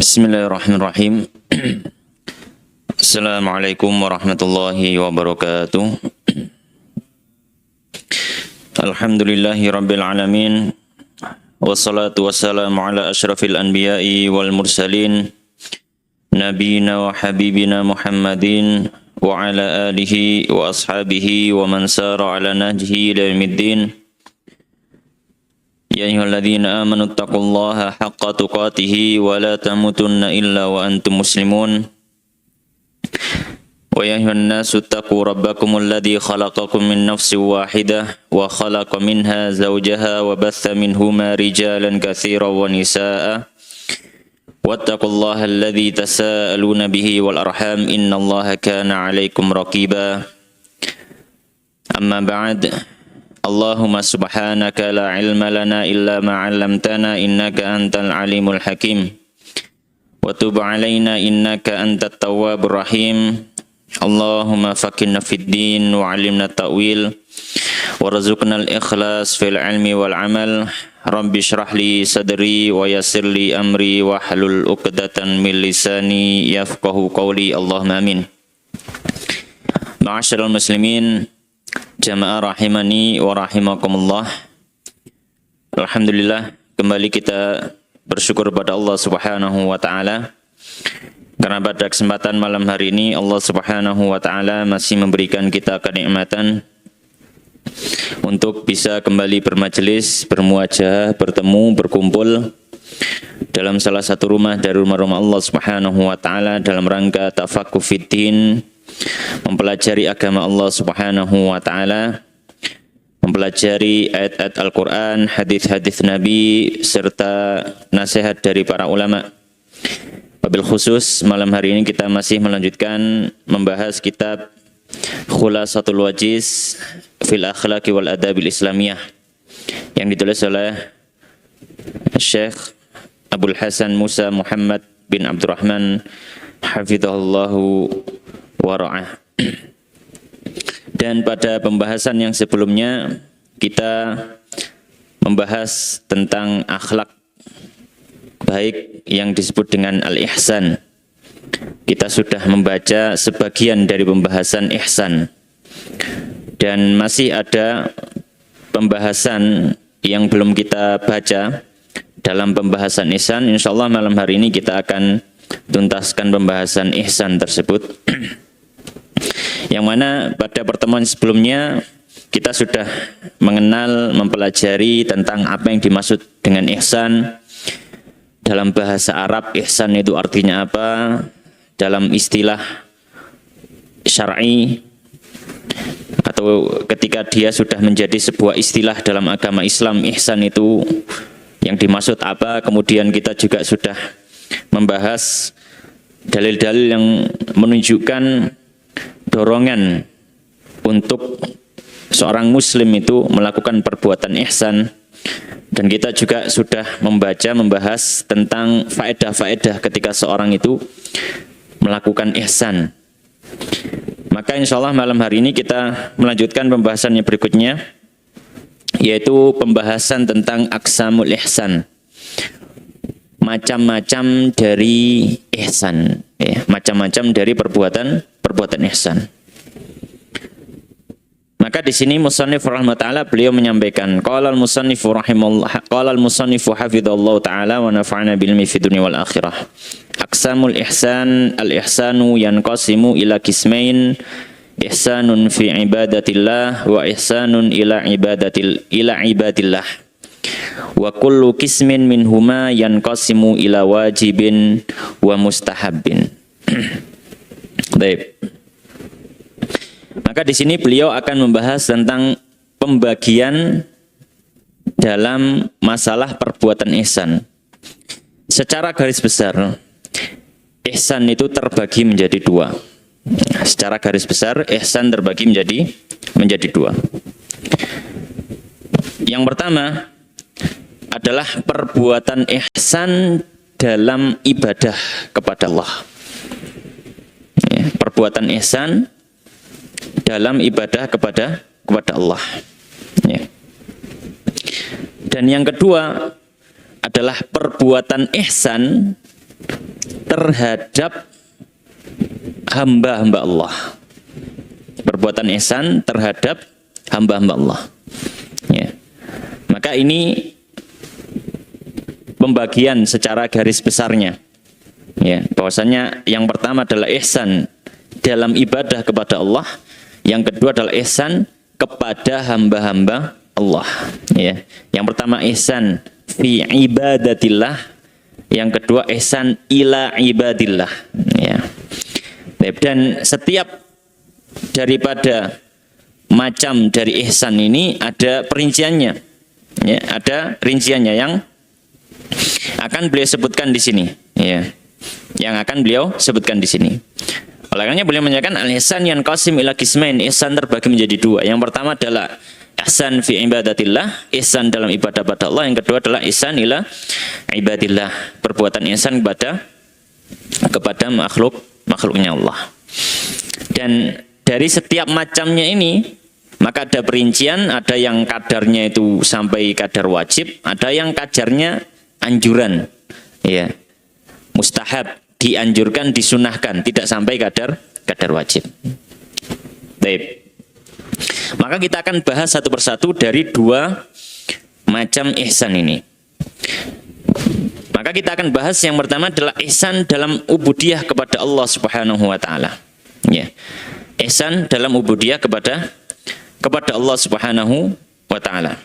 Bismillahirrahmanirrahim. Assalamualaikum warahmatullahi wabarakatuh. Alhamdulillahi rabbil alamin. Wassalatu wassalamu ala asyrafil anbiya'i wal mursalin. Nabiyina wa habibina Muhammadin wa ala alihi wa ashabihi wa man sara ala nahjihi ila yaumiddin. Ya ayyuhalladzina amanu taqullaha haqqa tuqatih wa la tamutunna illa wa antum muslimun. Wa ya ayyuhan nasu taqu rabbakumul ladzi khalaqakum min nafsin wahidah wa khalaqa minha zawjaha wa batha minhuma rijalan katsiran wa nisaa'a. Wattaqullaha alladzi tasaaluna bihi wal arham innallaha kana 'alaikum raqiba. Amma ba'd. Allahumma subhanaka la ilma lana illa ma 'allamtana innaka antal alimul hakim. Wa tub 'alaina innaka antat tawwabur rahim. Allahumma faqihna fid din wa 'allimna ta'wil warzuqna al-ikhlas fil 'ilmi wal 'amal. Rabbi shrah li sadri wa yassir li amri wa hlul 'uqdatan min lisani yafqahu qawli. Allahumma amin. Ma'asyiral muslimin, jamaah rahimani wa rahimakumullah. Alhamdulillah, kembali kita bersyukur pada Allah Subhanahu wa taala karena pada kesempatan malam hari ini Allah Subhanahu wa taala masih memberikan kita kenikmatan untuk bisa kembali bermajelis, bermuajah, bertemu, berkumpul dalam salah satu rumah dari rumah-rumah Allah Subhanahu wa taala dalam rangka tafaqquh fiddin, mempelajari agama Allah Subhanahu wa taala, mempelajari ayat-ayat Al-Qur'an, hadis-hadis Nabi serta nasihat dari para ulama. Wabil khusus malam hari ini kita masih melanjutkan membahas kitab Khulasatul Wajiz fil Akhlaqi wal Adabil Islamiyah yang ditulis oleh Syekh Abdul Hasan Musa Muhammad bin Abdurrahman hafizahullahu wara'ah. Dan pada pembahasan yang sebelumnya kita membahas tentang akhlak baik yang disebut dengan al-ihsan. Kita sudah membaca sebagian dari pembahasan ihsan dan masih ada pembahasan yang belum kita baca dalam pembahasan ihsan. Insyaallah malam hari ini kita akan tuntaskan pembahasan ihsan tersebut. Yang mana pada pertemuan sebelumnya kita sudah mengenal, mempelajari tentang apa yang dimaksud dengan ihsan. Dalam bahasa Arab, ihsan itu artinya apa? Dalam istilah syar'i atau ketika dia sudah menjadi sebuah istilah dalam agama Islam, ihsan itu yang dimaksud apa? Kemudian kita juga sudah membahas dalil-dalil yang menunjukkan dorongan untuk seorang muslim itu melakukan perbuatan ihsan, dan kita juga sudah membahas tentang faedah-faedah ketika seorang itu melakukan ihsan. Maka insyaallah malam hari ini kita melanjutkan pembahasannya berikutnya, yaitu pembahasan tentang aqsamul ihsan, macam-macam dari ihsan, ya, macam-macam dari perbuatan ihsan. Maka di sini musannif rahimahullah beliau menyampaikan qala al-musannifu rahimahullah qala al-musannifu hafizallahu taala wa nafa'ana bil ilmi fid dunya wal akhirah. Aqsamul ihsan, al-ihsanu yanqasimu ila qismain, ihsanun fi ibadatillah wa ihsanun ila ibadillah. Wa kullu qismin minhuma yanqasimu ila wajibin wa mustahabbin. Baik. Maka di sini beliau akan membahas tentang pembagian dalam masalah perbuatan ihsan. Secara garis besar, ihsan itu terbagi menjadi dua. Secara garis besar, ihsan terbagi menjadi dua. Yang pertama adalah perbuatan ihsan dalam ibadah kepada Allah. Perbuatan ihsan dalam ibadah kepada Allah. Ya. Dan yang kedua adalah perbuatan ihsan terhadap hamba-hamba Allah. Perbuatan ihsan terhadap hamba-hamba Allah. Ya. Maka ini pembagian secara garis besarnya. Ya, bahwasanya yang pertama adalah ihsan dalam ibadah kepada Allah, yang kedua adalah ihsan kepada hamba-hamba Allah. Ya. Yang pertama ihsan fi ibadatillah, yang kedua ihsan ila ibadillah. Ya. Dan setiap daripada macam dari ihsan ini ada perinciannya. Ya, ada rinciannya yang akan beliau sebutkan di sini. Ya. Yang akan beliau sebutkan di sini. Oleh karena beliau menyatakan al-ihsan yanqasim ila qismain, ihsan terbagi menjadi dua. Yang pertama adalah ihsan fi ibadatillah, ihsan dalam ibadah pada Allah. Yang kedua adalah ihsan ila ibadillah, perbuatan ihsan kepada makhluknya Allah. Dan dari setiap macamnya ini maka ada perincian, ada yang kadarnya itu sampai kadar wajib, ada yang kadarnya anjuran, ya, mustahab, dianjurkan, disunahkan, tidak sampai kadar wajib. Baik. Maka kita akan bahas satu persatu dari dua macam ihsan ini. Maka kita akan bahas yang pertama adalah ihsan dalam ubudiyah kepada Allah Subhanahu wa taala. Ya. Ihsan dalam ubudiyah kepada Allah Subhanahu wa taala.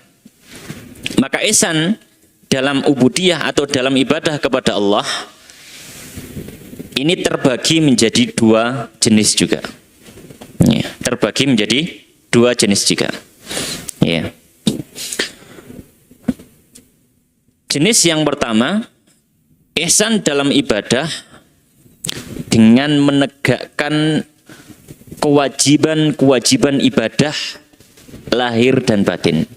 Maka ihsan dalam ubudiyah atau dalam ibadah kepada Allah ini terbagi menjadi dua jenis juga. Ya, terbagi menjadi dua jenis juga. Ya. Jenis yang pertama, ihsan dalam ibadah dengan menegakkan kewajiban ibadah lahir dan batin.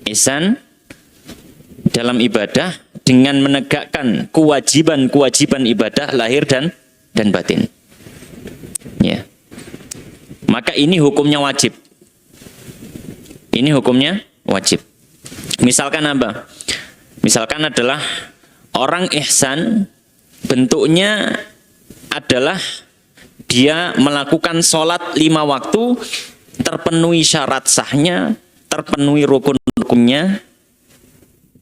Ihsan dalam ibadah dengan menegakkan kewajiban ibadah lahir dan batin. Ya. Maka ini hukumnya wajib. Ini hukumnya wajib. Misalkan apa? Misalkan adalah orang ihsan bentuknya adalah dia melakukan sholat 5 waktu, terpenuhi syarat sahnya, terpenuhi rukun-rukunnya,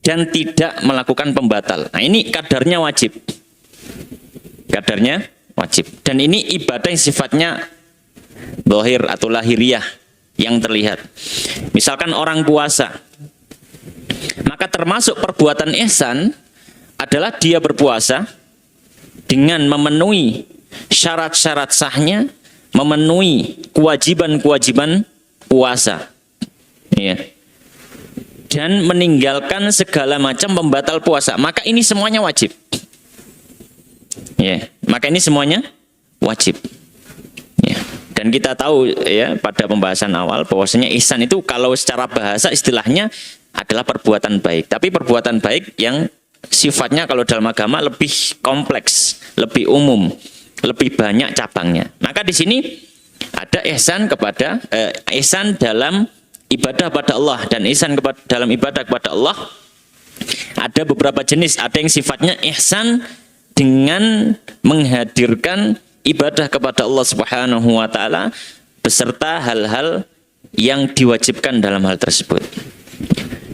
dan tidak melakukan pembatal. Nah, ini kadarnya wajib. Kadarnya wajib. Dan ini ibadah yang sifatnya zahir atau lahiriah, yang terlihat. Misalkan orang puasa, maka termasuk perbuatan ihsan adalah dia berpuasa dengan memenuhi syarat-syarat sahnya, memenuhi kewajiban puasa. Ya. Dan meninggalkan segala macam pembatal puasa. Maka ini semuanya wajib. Ya, maka ini semuanya wajib. Ya. Dan kita tahu ya pada pembahasan awal bahwasanya ihsan itu kalau secara bahasa istilahnya adalah perbuatan baik. Tapi perbuatan baik yang sifatnya kalau dalam agama lebih kompleks, lebih umum, lebih banyak cabangnya. Maka di sini ada ihsan kepada ihsan dalam ibadah pada Allah, dan ihsan dalam ibadah kepada Allah ada beberapa jenis. Ada yang sifatnya ihsan dengan menghadirkan ibadah kepada Allah Subhanahu wa taala beserta hal-hal yang diwajibkan dalam hal tersebut.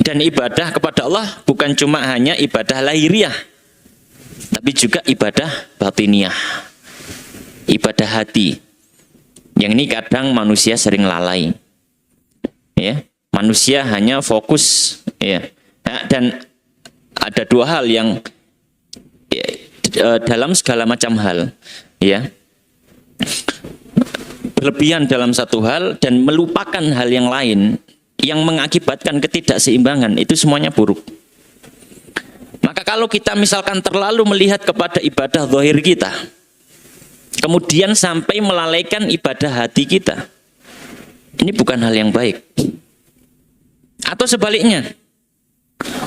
Dan ibadah kepada Allah bukan cuma hanya ibadah lahiriah, tapi juga ibadah batiniah, ibadah hati. Yang ini kadang manusia sering lalai. Ya, manusia hanya fokus, ya. Dan ada dua hal yang ya, dalam segala macam hal, ya, berlebihan dalam satu hal dan melupakan hal yang lain yang mengakibatkan ketidakseimbangan, itu semuanya buruk. Maka kalau kita misalkan terlalu melihat kepada ibadah zahir kita, kemudian sampai melalaikan ibadah hati kita, ini bukan hal yang baik. Atau sebaliknya,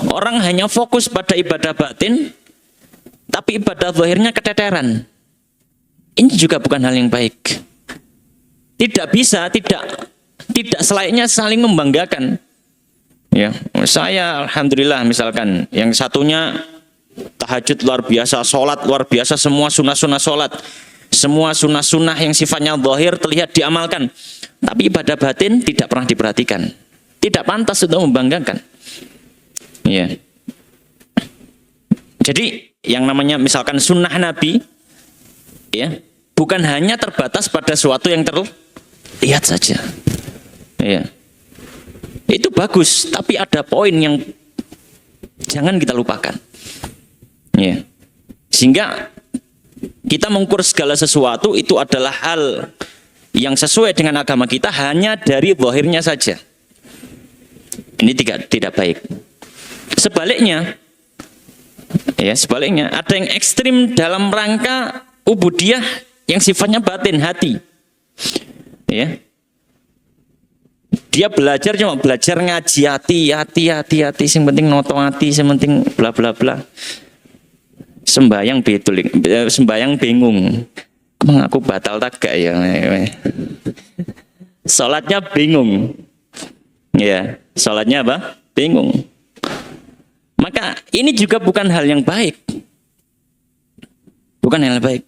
orang hanya fokus pada ibadah batin, tapi ibadah zahirnya keteteran. Ini juga bukan hal yang baik. Tidak bisa, tidak selayaknya saling membanggakan. Ya, saya alhamdulillah misalkan, yang satunya tahajud luar biasa, sholat luar biasa, semua sunnah-sunnah sholat, semua sunnah-sunnah yang sifatnya zahir terlihat diamalkan, tapi ibadah batin tidak pernah diperhatikan, tidak pantas untuk membanggakan. Ya. Jadi yang namanya misalkan sunnah Nabi, ya, bukan hanya terbatas pada sesuatu yang terlihat saja. Ya. Itu bagus, tapi ada poin yang jangan kita lupakan. Ya. Sehingga kita mengukur segala sesuatu itu adalah hal yang sesuai dengan agama kita hanya dari zahirnya saja. Ini tidak baik. Sebaliknya, ya sebaliknya ada yang ekstrim dalam rangka ubudiyah yang sifatnya batin, hati. Ya. Dia belajar cuma belajar ngaji hati, yang penting noto hati, yang penting bla bla bla. Sembayang betul, sembayang bingung. Emang aku batal tak gak ya? Salatnya bingung. Ya, salatnya apa? Bingung. Maka ini juga bukan hal yang baik. Bukan hal yang baik.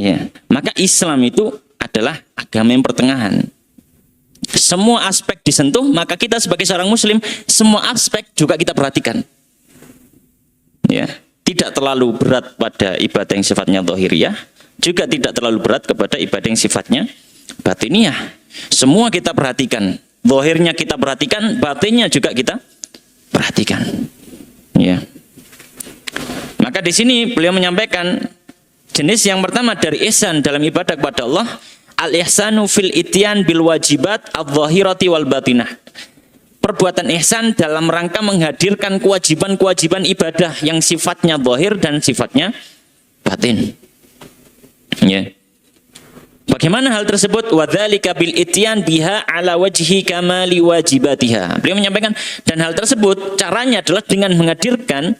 Ya, maka Islam itu adalah agama yang pertengahan. Semua aspek disentuh, maka kita sebagai seorang muslim, semua aspek juga kita perhatikan. Ya, tidak terlalu berat pada ibadah yang sifatnya zahiriyah, juga tidak terlalu berat kepada ibadah yang sifatnya batiniyah. Semua kita perhatikan. Zahirnya kita perhatikan, batinnya juga kita perhatikan. Ya. Maka di sini beliau menyampaikan jenis yang pertama dari ihsan dalam ibadah kepada Allah, al-ihsanu fil ityan bil wajibat adh-dhahirati wal batinah. Perbuatan ihsan dalam rangka menghadirkan kewajiban-kewajiban ibadah yang sifatnya zahir dan sifatnya batin. Ya. Bagaimana hal tersebut? Wadzalika bil ityan biha ala wajhi kamali wajibatiha. Beliau menyampaikan dan hal tersebut caranya adalah dengan menghadirkan,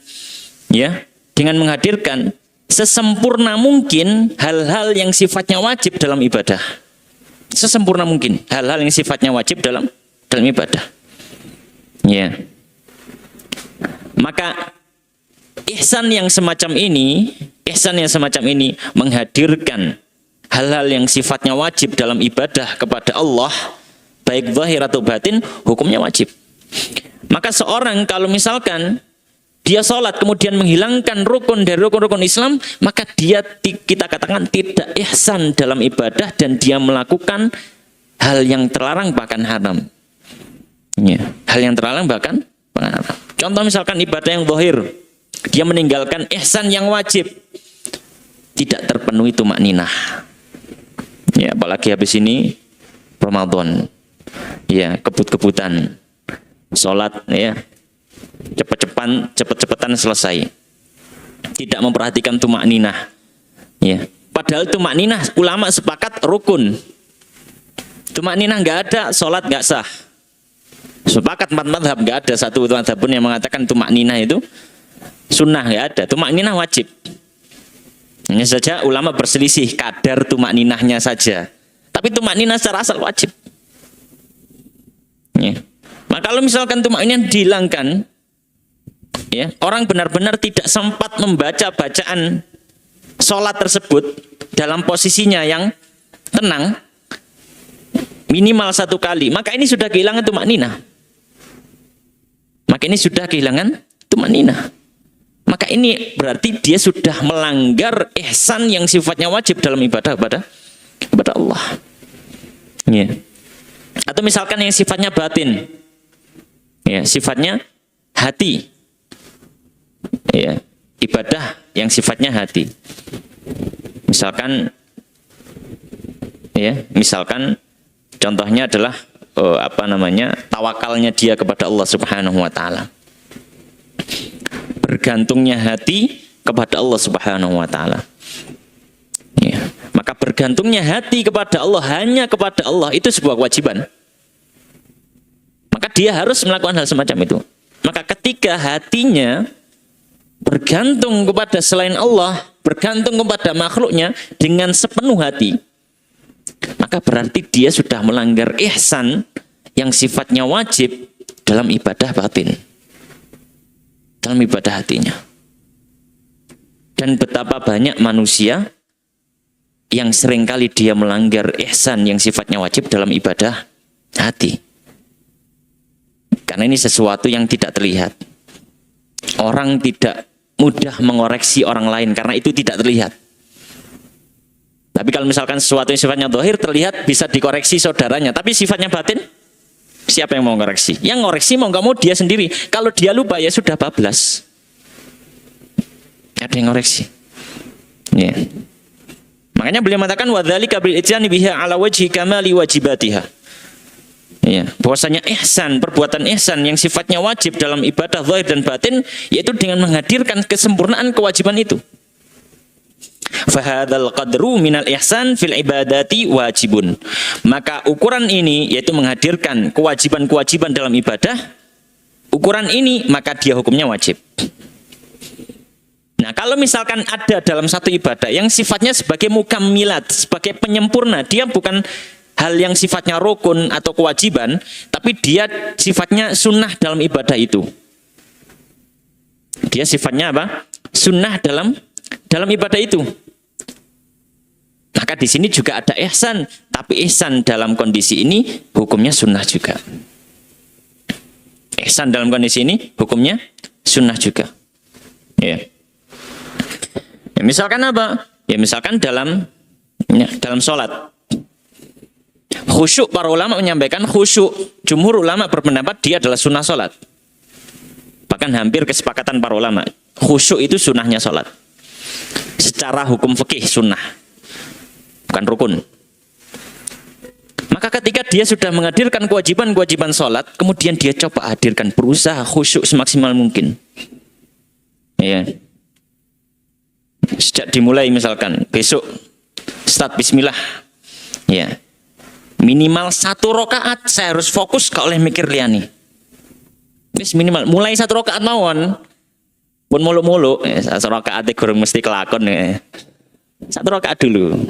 ya, dengan menghadirkan sesempurna mungkin hal-hal yang sifatnya wajib dalam ibadah. Sesempurna mungkin hal-hal yang sifatnya wajib dalam ibadah. Ya. Maka ihsan yang semacam ini menghadirkan hal-hal yang sifatnya wajib dalam ibadah kepada Allah, baik zahir atau batin, hukumnya wajib. Maka seorang kalau misalkan dia sholat kemudian menghilangkan rukun dari rukun-rukun Islam, maka dia kita katakan tidak ihsan dalam ibadah dan dia melakukan hal yang terlarang bahkan haram. Ya, hal yang terlarang bahkan haram. Contoh misalkan ibadah yang zahir, dia meninggalkan ihsan yang wajib, tidak terpenuhi tumakninah. Ya, apalagi habis ini Ramadan. Ya, kebut-kebutan. Salat ya. Cepet-cepetan selesai. Tidak memperhatikan tumakninah. Ya. Padahal tumakninah ulama sepakat rukun. Tumakninah enggak ada, salat enggak sah. Sepakat empat mazhab, enggak ada satu mazhab pun yang mengatakan tumakninah itu sunnah, enggak ada. Tumakninah wajib. Hanya saja ulama berselisih kadar tumakninahnya saja. Tapi tumakninah secara asal wajib. Ya. Maka kalau misalkan tumakninah dihilangkan, ya, orang benar-benar tidak sempat membaca bacaan sholat tersebut dalam posisinya yang tenang, minimal satu kali, maka ini sudah kehilangan tumakninah. Maka ini berarti dia sudah melanggar ihsan yang sifatnya wajib dalam ibadah kepada Allah. Ya. Atau misalkan yang sifatnya batin, ya, sifatnya hati. Ya, ibadah yang sifatnya hati. Misalkan, ya, contohnya adalah tawakalnya dia kepada Allah Subhanahu wa taala. Bergantungnya hati kepada Allah Subhanahu wa taala. Ya. Maka bergantungnya hati kepada Allah, hanya kepada Allah, itu sebuah kewajiban. Maka dia harus melakukan hal semacam itu. Maka ketika hatinya bergantung kepada selain Allah, bergantung kepada makhluknya dengan sepenuh hati, maka berarti dia sudah melanggar ihsan yang sifatnya wajib dalam ibadah batin, dalam ibadah hatinya. Dan betapa banyak manusia yang seringkali dia melanggar ihsan yang sifatnya wajib dalam ibadah hati. Karena ini sesuatu yang tidak terlihat. Orang tidak mudah mengoreksi orang lain karena itu tidak terlihat. Tapi kalau misalkan sesuatu yang sifatnya zahir terlihat bisa dikoreksi saudaranya, tapi sifatnya batin, siapa yang mau ngoreksi? Yang ngoreksi mau nggak mau dia sendiri. Kalau dia lupa ya sudah bablas. Ada yang ngoreksi. Ya. Makanya beliau mengatakan wadzalika bil ityani biha ala wajhi kamali wajibatiha. Ya, bahwasanya ihsan, perbuatan ihsan yang sifatnya wajib dalam ibadah zahir dan batin yaitu dengan menghadirkan kesempurnaan kewajiban itu. Fahadzal qadru minal ihsan fil ibadati wajibun. Maka ukuran ini yaitu menghadirkan kewajiban-kewajiban dalam ibadah, ukuran ini maka dia hukumnya wajib. Nah, kalau misalkan ada dalam satu ibadah yang sifatnya sebagai mukammilat, sebagai penyempurna, dia bukan hal yang sifatnya rukun atau kewajiban, tapi dia sifatnya sunnah dalam ibadah itu. Dia sifatnya apa? Sunnah dalam ibadah itu. Maka di sini juga ada ihsan, tapi ihsan dalam kondisi ini hukumnya sunnah juga. Ihsan dalam kondisi ini hukumnya sunnah juga. Ya. Ya, misalkan apa? Ya misalkan dalam sholat. Khusyuk, para ulama menyampaikan khusyuk. Jumhur ulama berpendapat dia adalah sunnah sholat. Bahkan hampir kesepakatan para ulama. Khusyuk itu sunnahnya sholat. Secara hukum fikih sunnah. Bukan rukun. Maka ketika dia sudah menghadirkan kewajiban-kewajiban sholat, kemudian dia coba hadirkan, berusaha khusyuk semaksimal mungkin. Ya. Sejak dimulai misalkan besok start bismillah, ya minimal 1 rakaat saya harus fokus gak oleh mikir liani. Wis minimal mulai 1 rakaat mawon pun muluk-muluk 1 rakaat kurang mesti kelakon ya. 1 rakaat dulu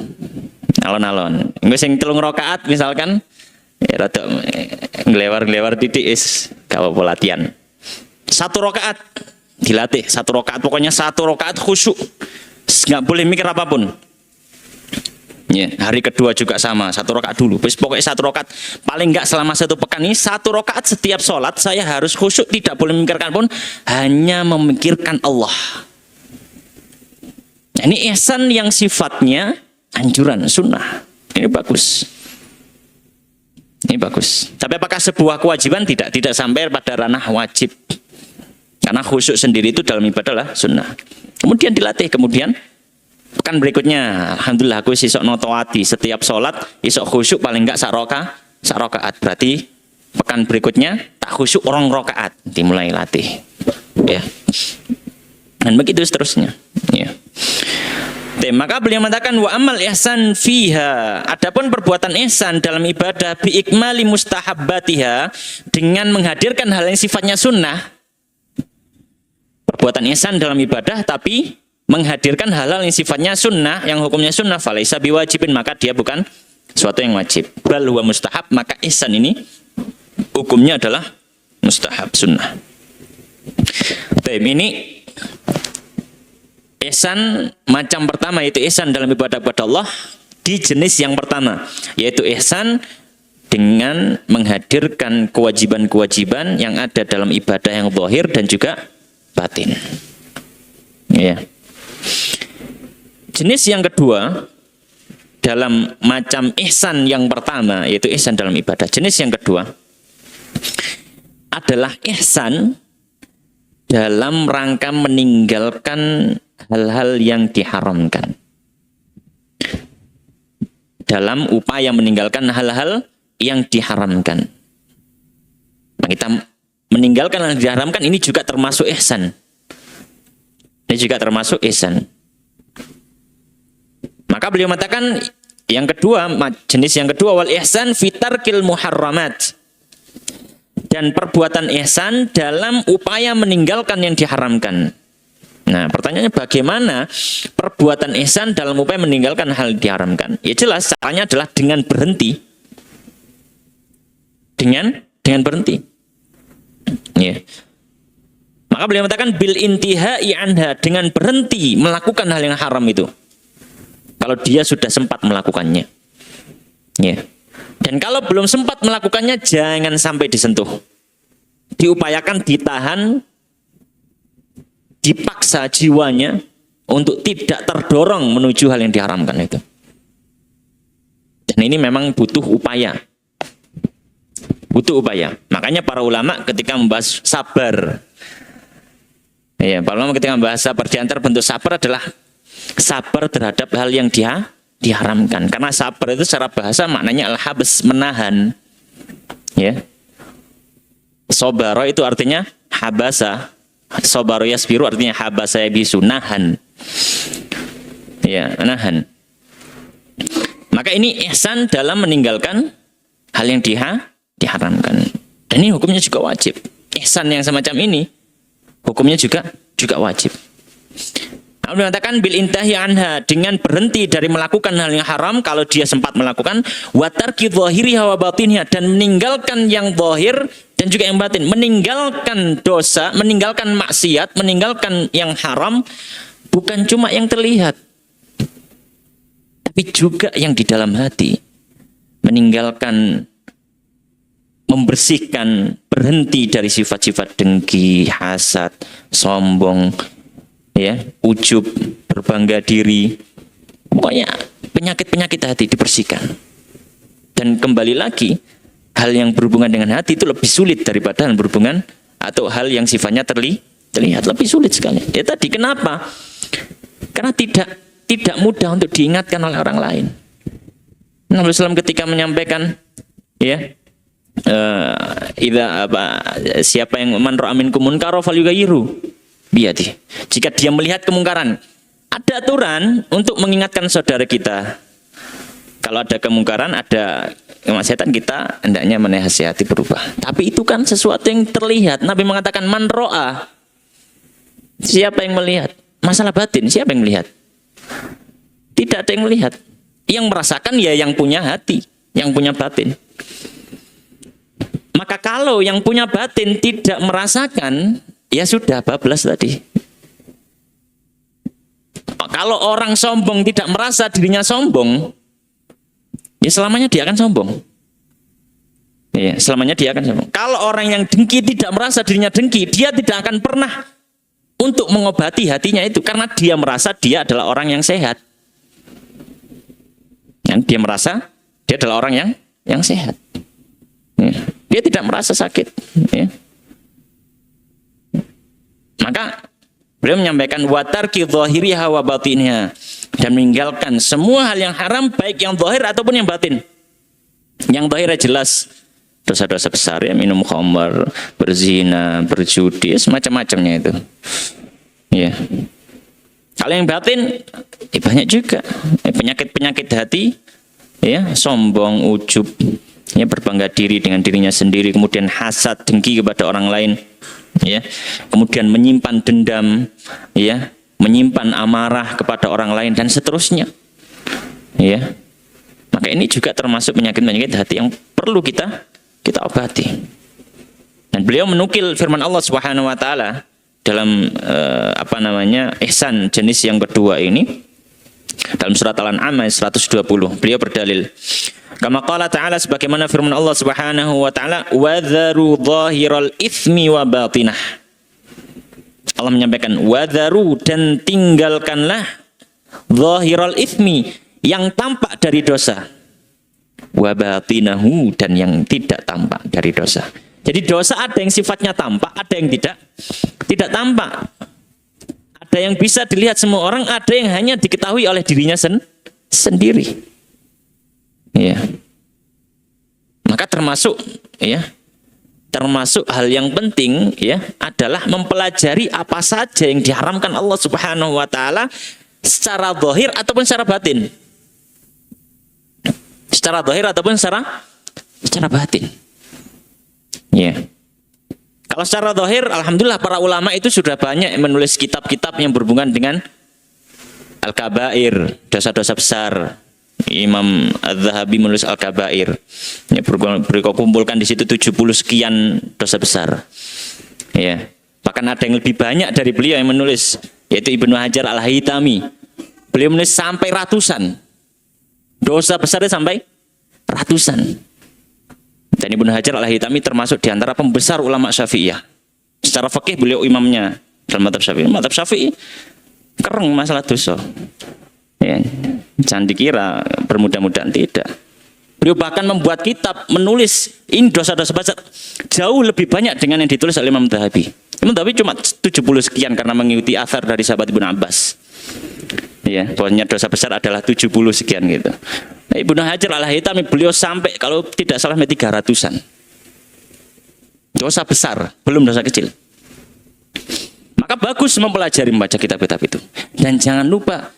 alon-alon. Engko sing 3 rakaat misalkan ya rada nglewar-nglewar titik is gak apa latihan. 1 rakaat dilatih, 1 rakaat pokoknya 1 rakaat khusyuk. Nggak boleh mikir apapun. Ya, hari kedua juga sama, 1 rakaat dulu. Pokoknya 1 rakaat. Paling nggak selama 1 pekan ini 1 rakaat setiap sholat saya harus khusyuk, tidak boleh memikirkan pun, hanya memikirkan Allah. Nah, ini ihsan yang sifatnya anjuran, sunnah. Ini bagus. Ini bagus. Tapi apakah sebuah kewajiban? Tidak sampai pada ranah wajib. Karena khusyuk sendiri itu dalam ibadah lah sunnah. Kemudian dilatih, kemudian pekan berikutnya alhamdulillah aku isok notoati setiap sholat isok khusyuk paling enggak sak rakaat. Berarti pekan berikutnya tak khusyuk 2 rakaat, dimulai latih. Ya. Dan begitu seterusnya. Ya. Maka beliau mengatakan wa amal ihsan fiha, adapun perbuatan ihsan dalam ibadah bi ikmali mustahabbatiha, dengan menghadirkan hal yang sifatnya sunnah. Perbuatan ihsan dalam ibadah tapi menghadirkan hal-hal yang sifatnya sunnah, yang hukumnya sunnah, falaisa biwajibin, maka dia bukan suatu yang wajib. Bal huwa mustahab, maka ihsan ini hukumnya adalah mustahab, sunnah. Ini ihsan macam pertama, yaitu ihsan dalam ibadah kepada Allah di jenis yang pertama, yaitu ihsan dengan menghadirkan kewajiban-kewajiban yang ada dalam ibadah yang zahir dan juga batin. Ya. Jenis yang kedua dalam macam ihsan yang pertama, yaitu ihsan dalam ibadah. Jenis yang kedua adalah ihsan dalam rangka meninggalkan hal-hal yang diharamkan. Dalam upaya meninggalkan hal-hal yang diharamkan. Nah, kita meninggalkan hal yang diharamkan ini juga termasuk ihsan. Ini juga termasuk ihsan. Maka beliau mengatakan yang kedua, jenis yang kedua, wal ihsan fitarkil muharramat. Dan perbuatan ihsan dalam upaya meninggalkan yang diharamkan. Nah, pertanyaannya bagaimana perbuatan ihsan dalam upaya meninggalkan hal yang diharamkan? Ya jelas, caranya adalah dengan berhenti. Dengan berhenti. Ya. Maka beliau mengatakan bil intihai anha, dengan berhenti melakukan hal yang haram itu. Kalau dia sudah sempat melakukannya. Ya. Dan kalau belum sempat melakukannya, jangan sampai disentuh. Diupayakan ditahan, dipaksa jiwanya untuk tidak terdorong menuju hal yang diharamkan itu. Dan ini memang butuh upaya. Butuh upaya. Makanya para ulama ketika membahas sabar, ya, para ulama ketika membahas sabar, di antara bentuk sabar adalah sabar terhadap hal yang diharamkan. Karena sabar itu secara bahasa maknanya al-habs, menahan. Ya. Sobaro itu artinya habasa. Sobaro yasbiru artinya habasa yabisu, nahan. Ya, nahan. Maka ini ihsan dalam meninggalkan hal yang diharamkan. Dan ini hukumnya juga wajib. Ihsan yang semacam ini hukumnya juga wajib. Allah mengatakan bil intahi anha, dengan berhenti dari melakukan hal yang haram kalau dia sempat melakukan, wa tarki dhahiriha wa batinha, dan meninggalkan yang zahir dan juga yang batin, meninggalkan dosa, meninggalkan maksiat, meninggalkan yang haram, bukan cuma yang terlihat tapi juga yang di dalam hati. Meninggalkan, membersihkan, berhenti dari sifat-sifat dengki, hasad, sombong, ya, ujub, berbangga diri, pokoknya penyakit-penyakit hati dibersihkan. Dan kembali lagi, hal yang berhubungan dengan hati itu lebih sulit daripada hal berhubungan atau hal yang sifatnya terlihat, lebih sulit sekali. Ya tadi kenapa? Karena tidak mudah untuk diingatkan oleh orang lain. Nabi SAW ketika menyampaikan, ya, siapa yang man ra'a minkum munkara falyughayyiru biyadihi. Jika dia melihat kemungkaran, ada aturan untuk mengingatkan saudara kita. Kalau ada kemungkaran, ada kemaksiatan, kita hendaknya menasihati berubah. Tapi itu kan sesuatu yang terlihat. Nabi mengatakan man ra'a, siapa yang melihat? Masalah batin, siapa yang melihat? Tidak ada yang melihat. Yang merasakan ya yang punya hati, yang punya batin. Maka kalau yang punya batin tidak merasakan, ya sudah, bablas tadi. Kalau orang sombong tidak merasa dirinya sombong, ya selamanya dia akan sombong. Ya, selamanya dia akan sombong. Kalau orang yang dengki tidak merasa dirinya dengki, dia tidak akan pernah untuk mengobati hatinya itu, karena dia merasa dia adalah orang yang sehat. Yang dia merasa dia adalah orang yang sehat. Ya. Dia tidak merasa sakit. Ya. Maka beliau menyampaikan watarki dhahiriha wa batinha, dan meninggalkan semua hal yang haram, baik yang zahir ataupun yang batin. Yang zahir jelas dosa-dosa besar, ya, minum khamar, berzina, berjudi, semacam-macamnya itu. Ya. Kalau yang batin, banyak juga penyakit-penyakit hati, ya, sombong, ujub, ya, berbangga diri dengan dirinya sendiri, kemudian hasad, dengki kepada orang lain, ya, kemudian menyimpan dendam, ya, menyimpan amarah kepada orang lain, dan seterusnya, ya. Maka ini juga termasuk penyakit-penyakit hati yang perlu kita obati. Dan beliau menukil firman Allah Subhanahu wa taala dalam ihsan jenis yang kedua ini dalam surat Al-An'am ayat 120. Beliau berdalil, kama qala ta'ala, sebagaimana firman Allah Subhanahu wa taala, wa dharu dhahiral itsmi wa batinah. Allah menyampaikan wa dharu, dan tinggalkanlah dhahiral itsmi, yang tampak dari dosa, wa batinahu, dan yang tidak tampak dari dosa. Jadi dosa ada yang sifatnya tampak, ada yang tidak tampak. Ada yang bisa dilihat semua orang, ada yang hanya diketahui oleh dirinya sendiri. Ya. Maka termasuk hal yang penting, ya, adalah mempelajari apa saja yang diharamkan Allah Subhanahu wa taala secara zahir ataupun secara batin. Secara zahir ataupun secara batin. Ya. Kalau secara zahir, alhamdulillah para ulama itu sudah banyak menulis kitab-kitab yang berhubungan dengan al-kabair, dosa-dosa besar. Imam Az-Zahabi menulis al-kabair. Ya, berkumpulkan di situ 70 sekian dosa besar. Ya. Bahkan ada yang lebih banyak dari beliau yang menulis, yaitu Ibnu Hajar Al-Haytami. Beliau menulis sampai ratusan. Dosa besarnya sampai ratusan. Dan Ibnu Hajar Al-Haytami termasuk di antara pembesar ulama Syafi'iyah. Secara fikih beliau imamnya dalam mazhab Syafi'i. Mazhab Syafi'i kereng masalah dosa. Ya, jangan dikira bermudah-mudahan, tidak. Beliau bahkan membuat kitab menulis ini dosa-dosa besar jauh lebih banyak dengan yang ditulis oleh Imam Dhahabi. Imam Dhahabi cuma 70 sekian karena mengikuti athar dari sahabat Ibnu Abbas. Ya, bahwasanya dosa besar adalah 70 sekian gitu. Nah, Ibnu Hajar Al-Haytami beliau sampai kalau tidak salah 300-an. Dosa besar, belum dosa kecil. Maka bagus mempelajari membaca kitab-kitab itu. Dan jangan lupa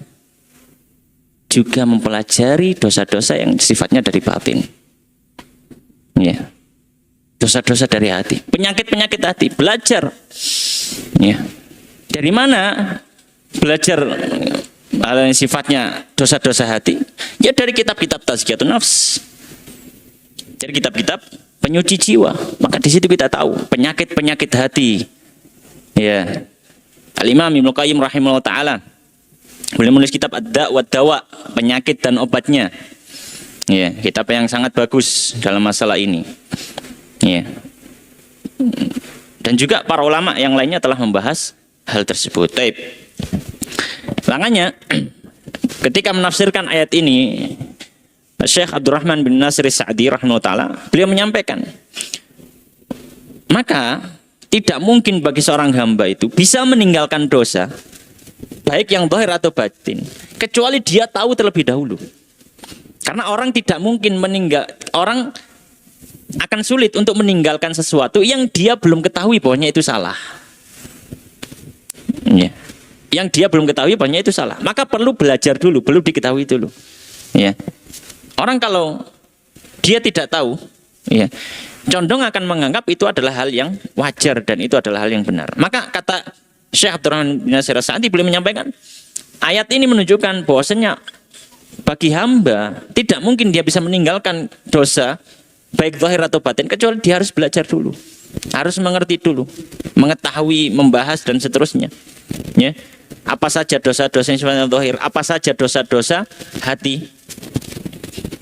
juga mempelajari dosa-dosa yang sifatnya dari batin. Ya. Dosa-dosa dari hati, penyakit-penyakit hati, belajar. Ya. Dari mana belajar hal yang sifatnya dosa-dosa hati? Ya dari kitab-kitab tazkiyatun nafs. Dari kitab-kitab penyuci jiwa. Maka di situ kita tahu penyakit-penyakit hati. Ya. Al-Imam Ibnu Qayyim rahimahullah taala beliau menulis kitab Ad-Da' wa Dawa, penyakit dan obatnya. Ya, kitab yang sangat bagus dalam masalah ini. Ya. Dan juga para ulama yang lainnya telah membahas hal tersebut. Taib. Makanya ketika menafsirkan ayat ini, Syekh Abdurrahman bin Nasir Sa'di rahimahullah taala, beliau menyampaikan, maka tidak mungkin bagi seorang hamba itu bisa meninggalkan dosa baik yang zahir atau batin, kecuali dia tahu terlebih dahulu. Karena orang tidak mungkin orang akan sulit untuk meninggalkan sesuatu yang dia belum ketahui bahwanya itu salah. Ya. Yang dia belum ketahui bahwanya itu salah. Maka perlu belajar dulu, perlu diketahui dulu. Ya. Orang kalau dia tidak tahu, ya, condong akan menganggap itu adalah hal yang wajar dan itu adalah hal yang benar. Maka kata Syekh Abdurrahman bin Nasir As-Sa'di beliau menyampaikan, ayat ini menunjukkan bahwasanya bagi hamba tidak mungkin dia bisa meninggalkan dosa baik zahir atau batin kecuali dia harus belajar dulu, harus mengerti dulu, mengetahui, membahas dan seterusnya. Ya, apa saja dosa-dosa yang sifatnya zahir, apa saja dosa-dosa hati.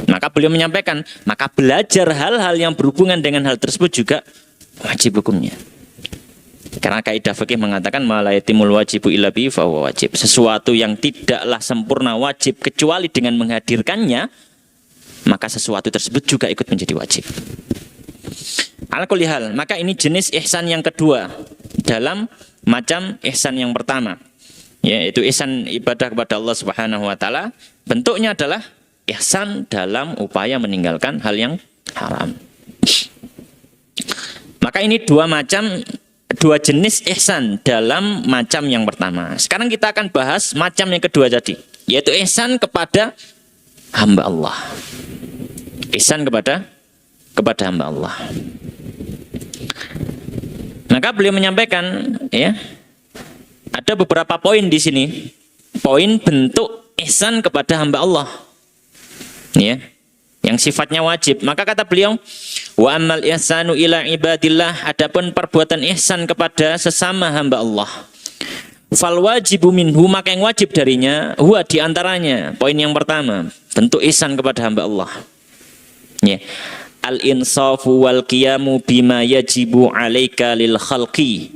Maka beliau menyampaikan, maka belajar hal-hal yang berhubungan dengan hal tersebut juga wajib hukumnya. Karena kaidah fikih mengatakan malayatimul wajibu illa bi fa wajib. Sesuatu yang tidaklah sempurna wajib kecuali dengan menghadirkannya, maka sesuatu tersebut juga ikut menjadi wajib. Ala kulli hal, maka ini jenis ihsan yang kedua dalam macam ihsan yang pertama. Yaitu ihsan ibadah kepada Allah Subhanahu wa taala, bentuknya adalah ihsan dalam upaya meninggalkan hal yang haram. Maka ini dua jenis ihsan dalam macam yang pertama. Sekarang kita akan bahas macam yang kedua tadi, yaitu ihsan kepada hamba Allah. Ihsan kepada hamba Allah. Maka beliau menyampaikan, ya, ada beberapa poin di sini. Poin bentuk ihsan kepada hamba Allah. Ya, yang sifatnya wajib. Maka kata beliau, wa amal ihsanu ila ibadillah, adapun perbuatan ihsan kepada sesama hamba Allah, fal wajibu minhu, maka yang wajib darinya, huwa diantaranya, poin yang pertama, bentuk ihsan kepada hamba Allah, ya, al insafu wal qiyamu bima yajibu alaika lil khalqi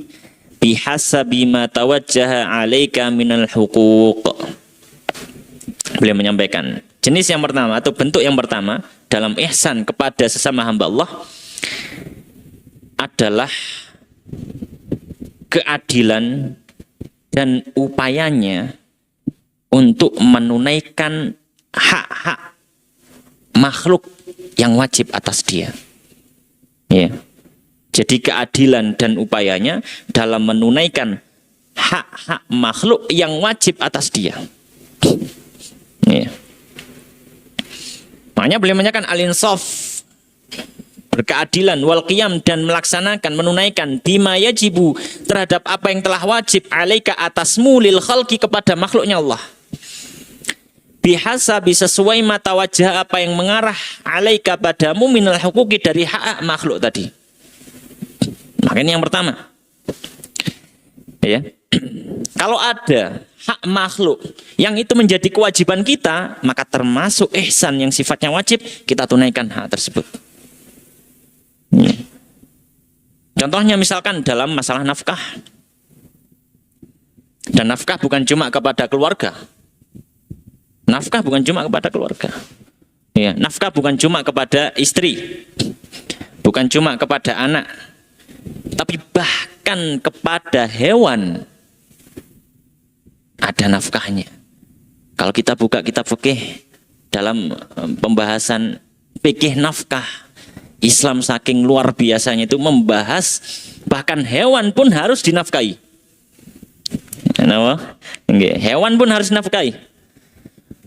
bihasabi ma tawajjaha alaika minal huquq. Beliau menyampaikan jenis yang pertama atau bentuk yang pertama dalam ihsan kepada sesama hamba Allah adalah keadilan dan upayanya untuk menunaikan hak-hak makhluk yang wajib atas dia. Ya. Jadi keadilan dan upayanya dalam menunaikan hak-hak makhluk yang wajib atas dia. Ya. Makanya beliau menyatakan al-insaf, berkeadilan, wal qiyam, dan melaksanakan, menunaikan bima yajibu, terhadap apa yang telah wajib alaika atasmu lil khalqi, kepada makhluknya Allah, bihasabi, sesuai mata wajah apa yang mengarah alaika padamu minal huquqi, dari hak makhluk tadi. Makanya yang pertama, Ya. Kalau ada hak makhluk yang itu menjadi kewajiban kita, maka termasuk ihsan yang sifatnya wajib, kita tunaikan hak tersebut. Ya. Contohnya misalkan dalam masalah nafkah. Dan nafkah bukan cuma kepada keluarga. Nafkah bukan cuma kepada keluarga. Ya, nafkah bukan cuma kepada istri. Bukan cuma kepada anak. Tapi bahkan kepada hewan ada nafkahnya. Kalau kita buka kitab fikih dalam pembahasan fikih nafkah, Islam saking luar biasanya itu membahas bahkan hewan pun harus dinafkahi. Kenapa? Hewan pun harus dinafkahi.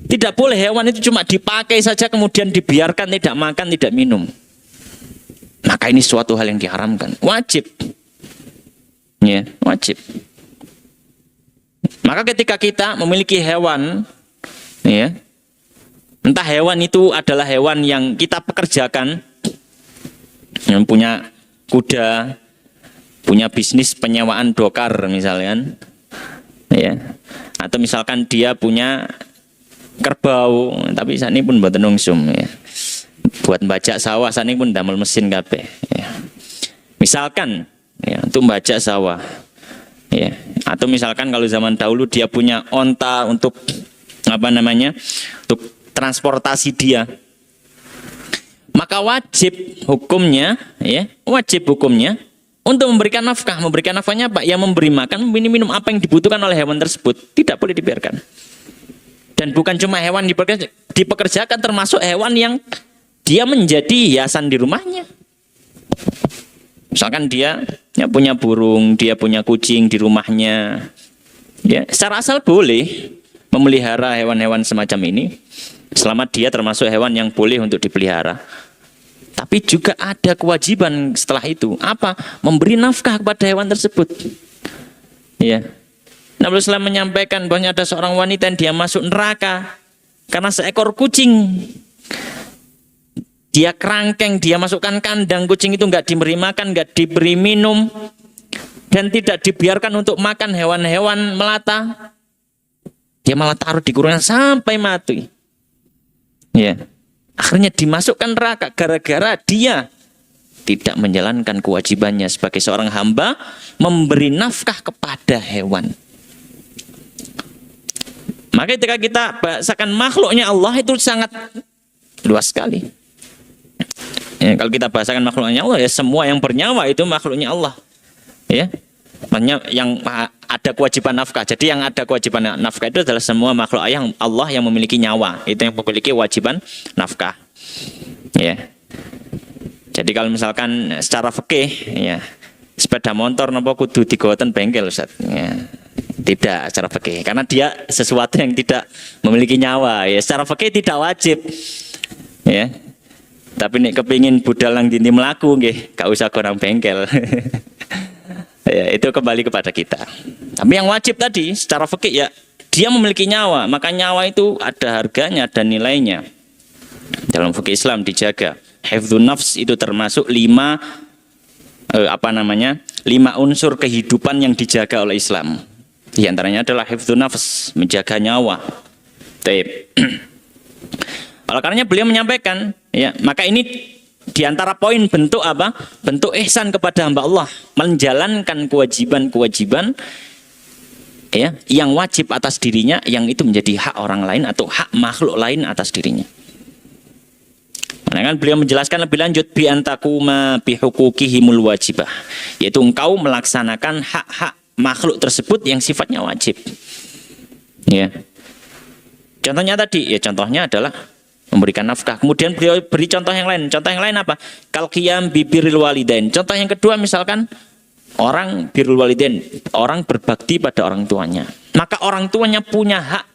Tidak boleh hewan itu cuma dipakai saja kemudian dibiarkan tidak makan, tidak minum. Maka ini suatu hal yang diharamkan. Wajib. Ya, wajib. Maka ketika kita memiliki hewan, ya, entah hewan itu adalah hewan yang kita pekerjakan, yang punya kuda, punya bisnis penyewaan dokar misalkan, ya, atau misalkan dia punya kerbau, tapi saat ini pun buat nungsum, ya, buat bajak sawah saat ini pun damel mesin kabeh, ya. Misalkan, ya, untuk bajak sawah. Ya, atau misalkan kalau zaman dahulu dia punya onta untuk untuk transportasi dia, maka wajib hukumnya, ya, wajib hukumnya untuk memberikan nafkah. Memberikan nafkahnya apa? Ya memberi makan, memberi minum apa yang dibutuhkan oleh hewan tersebut. Tidak boleh dibiarkan. Dan bukan cuma hewan dipekerjakan, termasuk hewan yang dia menjadi hiasan di rumahnya. Misalkan dia punya burung, dia punya kucing di rumahnya. Ya, secara asal boleh memelihara hewan-hewan semacam ini, selama dia termasuk hewan yang boleh untuk dipelihara. Tapi juga ada kewajiban setelah itu. Apa? Memberi nafkah kepada hewan tersebut. Ya. Nabi SAW menyampaikan bahwa ada seorang wanita yang dia masuk neraka karena seekor kucing. Dia kerangkeng, dia masukkan kandang, kucing itu nggak diberi makan, nggak diberi minum, dan tidak dibiarkan untuk makan hewan-hewan melata. Dia malah taruh di kurungan sampai mati. Ya, akhirnya dimasukkan neraka gara-gara dia tidak menjalankan kewajibannya sebagai seorang hamba memberi nafkah kepada hewan. Maka ketika kita bahasakan makhluknya Allah itu sangat luas sekali. Ya, kalau kita bahasakan makhluknya Allah, ya semua yang bernyawa itu makhluknya Allah. Ya, makanya yang ada kewajiban nafkah. Jadi yang ada kewajiban nafkah itu adalah semua makhluk yang Allah yang memiliki nyawa. Itu yang memiliki kewajiban nafkah. Ya. Jadi kalau misalkan secara fikih, ya, sepeda motor napa kudu digoten bengkel, Ustaz. Ya. Tidak secara fikih, karena dia sesuatu yang tidak memiliki nyawa. Ya, secara fikih tidak wajib. Ya. Tapi nek kepingin budal nang dindi melaku nggih, gak usah gorang bengkel. Ya, itu kembali kepada kita. Tapi yang wajib tadi secara fikih ya dia memiliki nyawa, maka nyawa itu ada harganya, ada nilainya. Dalam fikih Islam dijaga. Hifdzun nafs itu termasuk 5 unsur kehidupan yang dijaga oleh Islam. Di antaranya adalah hifdzun nafs, menjaga nyawa. Baik. Oleh karenanya beliau menyampaikan, ya, maka ini diantara poin bentuk apa? Bentuk ihsan kepada hamba Allah, menjalankan kewajiban-kewajiban, ya, yang wajib atas dirinya, yang itu menjadi hak orang lain atau hak makhluk lain atas dirinya. Nah, kan beliau menjelaskan lebih lanjut bi antakuma bi hukukihimul wajibah, yaitu engkau melaksanakan hak-hak makhluk tersebut yang sifatnya wajib. Ya. Contohnya tadi, ya contohnya adalah memberikan nafkah. Kemudian beliau beri contoh yang lain. Contoh yang lain apa? Kal qiyam bi birril walidain. Contoh yang kedua misalkan orang birrul walidain, orang berbakti pada orang tuanya. Maka orang tuanya punya hak.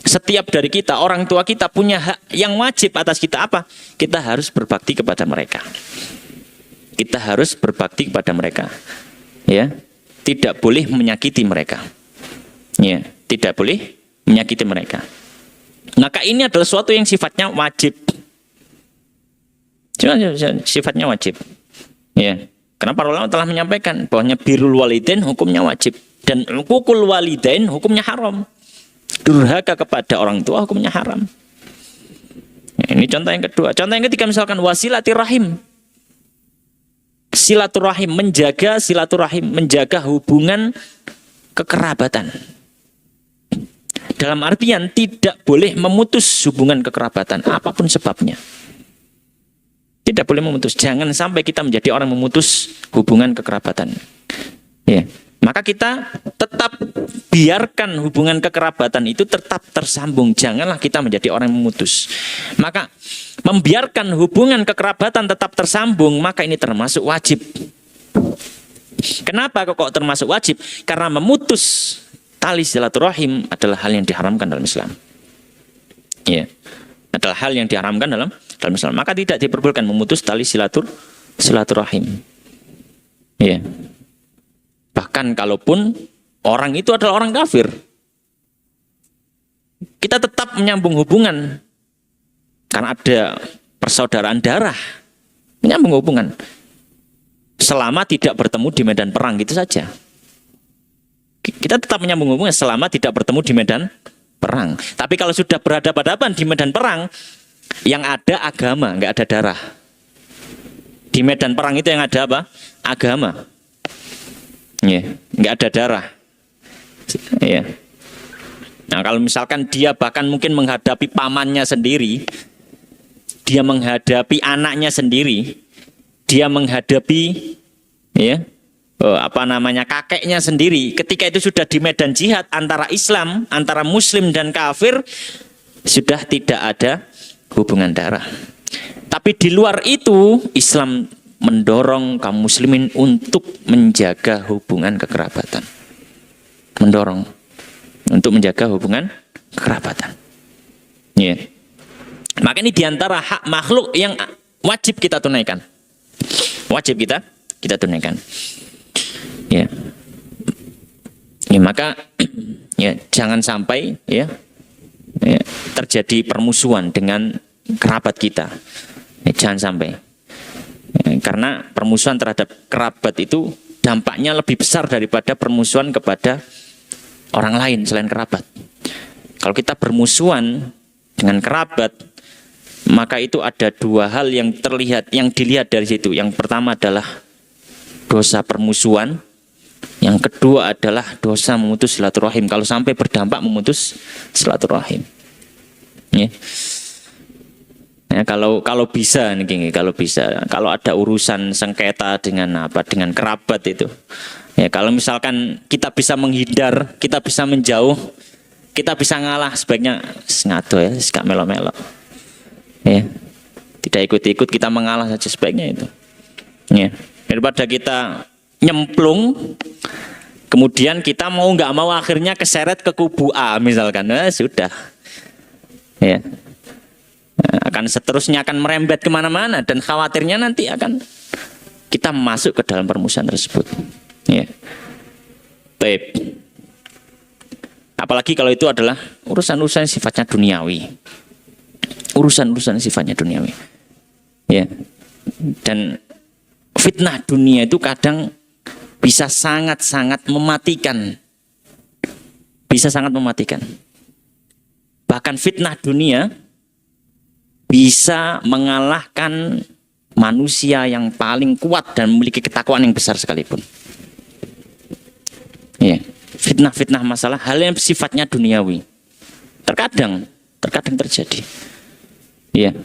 Setiap dari kita, orang tua kita punya hak yang wajib atas kita apa? Kita harus berbakti kepada mereka. Kita harus berbakti kepada mereka. Ya. Tidak boleh menyakiti mereka. Ya, tidak boleh menyakiti mereka. Maka ini adalah sesuatu yang sifatnya wajib. Sifatnya wajib. Ya. Karena para ulama telah menyampaikan bahwanya birrul walidain hukumnya wajib dan uququl walidain hukumnya haram. Durhaka kepada orang tua hukumnya haram. Nah, ini contoh yang kedua. Contoh yang ketiga misalkan wasilatirahim. Silaturahim, menjaga silaturahim, menjaga hubungan kekerabatan. Dalam artian tidak boleh memutus hubungan kekerabatan apapun sebabnya. Tidak boleh memutus. Jangan sampai kita menjadi orang memutus hubungan kekerabatan. Ya. Maka kita tetap biarkan hubungan kekerabatan itu tetap tersambung. Janganlah kita menjadi orang yang memutus. Maka membiarkan hubungan kekerabatan tetap tersambung, maka ini termasuk wajib. Kenapa kok termasuk wajib? Karena memutus tali silaturahim adalah hal yang diharamkan dalam Islam. Ya. Adalah hal yang diharamkan dalam Islam. Maka tidak diperbolehkan memutus tali silaturahim. Ya. Bahkan kalaupun orang itu adalah orang kafir, kita tetap menyambung hubungan karena ada persaudaraan darah, menyambung hubungan selama tidak bertemu di medan perang, gitu saja. Kita tetap menyambung hubungan selama tidak bertemu di medan perang. Tapi kalau sudah berhadapan-hadapan di medan perang, yang ada agama, nggak ada darah. Di medan perang itu yang ada apa? Agama. Ya, nggak ada darah. Ya. Nah, kalau misalkan dia bahkan mungkin menghadapi pamannya sendiri, dia menghadapi anaknya sendiri, dia menghadapi kakeknya sendiri. Ketika itu sudah di medan jihad antara Islam, antara Muslim dan kafir, sudah tidak ada hubungan darah. Tapi di luar itu Islam mendorong kaum muslimin untuk menjaga hubungan kekerabatan. Mendorong untuk menjaga hubungan kekerabatan. Ya. Maka ini diantara hak makhluk yang wajib kita tunaikan. Wajib kita tunaikan. Ya. Ya, maka ya jangan sampai ya terjadi permusuhan dengan kerabat kita. Ya, jangan sampai. Karena permusuhan terhadap kerabat itu dampaknya lebih besar daripada permusuhan kepada orang lain selain kerabat. Kalau kita bermusuhan dengan kerabat, maka itu ada dua hal yang dilihat dari situ. Yang pertama adalah dosa permusuhan, yang kedua adalah dosa memutus silaturahim. Kalau sampai berdampak memutus silaturahim. Ya. Ya, kalau bisa nih, kalau ada urusan sengketa dengan kerabat itu, ya kalau misalkan kita bisa menghindar, kita bisa menjauh, kita bisa ngalah, sebaiknya ngado ya, gak melo-melo, ya tidak ikut-ikut, kita mengalah saja sebaiknya itu, ya daripada kita nyemplung, kemudian kita mau nggak mau akhirnya keseret ke kubu A misalkan, sudah, ya. Akan seterusnya akan merembet kemana-mana dan khawatirnya nanti akan kita masuk ke dalam permusuhan tersebut. Ya. Baik. Apalagi kalau itu adalah urusan-urusan sifatnya duniawi. Urusan-urusan sifatnya duniawi. Ya. Dan fitnah dunia itu kadang bisa sangat-sangat mematikan. Bisa sangat mematikan. Bahkan fitnah dunia bisa mengalahkan manusia yang paling kuat dan memiliki ketakwaan yang besar sekalipun. Ya, fitnah-fitnah masalah hal yang sifatnya duniawi. Terkadang terjadi. Ya.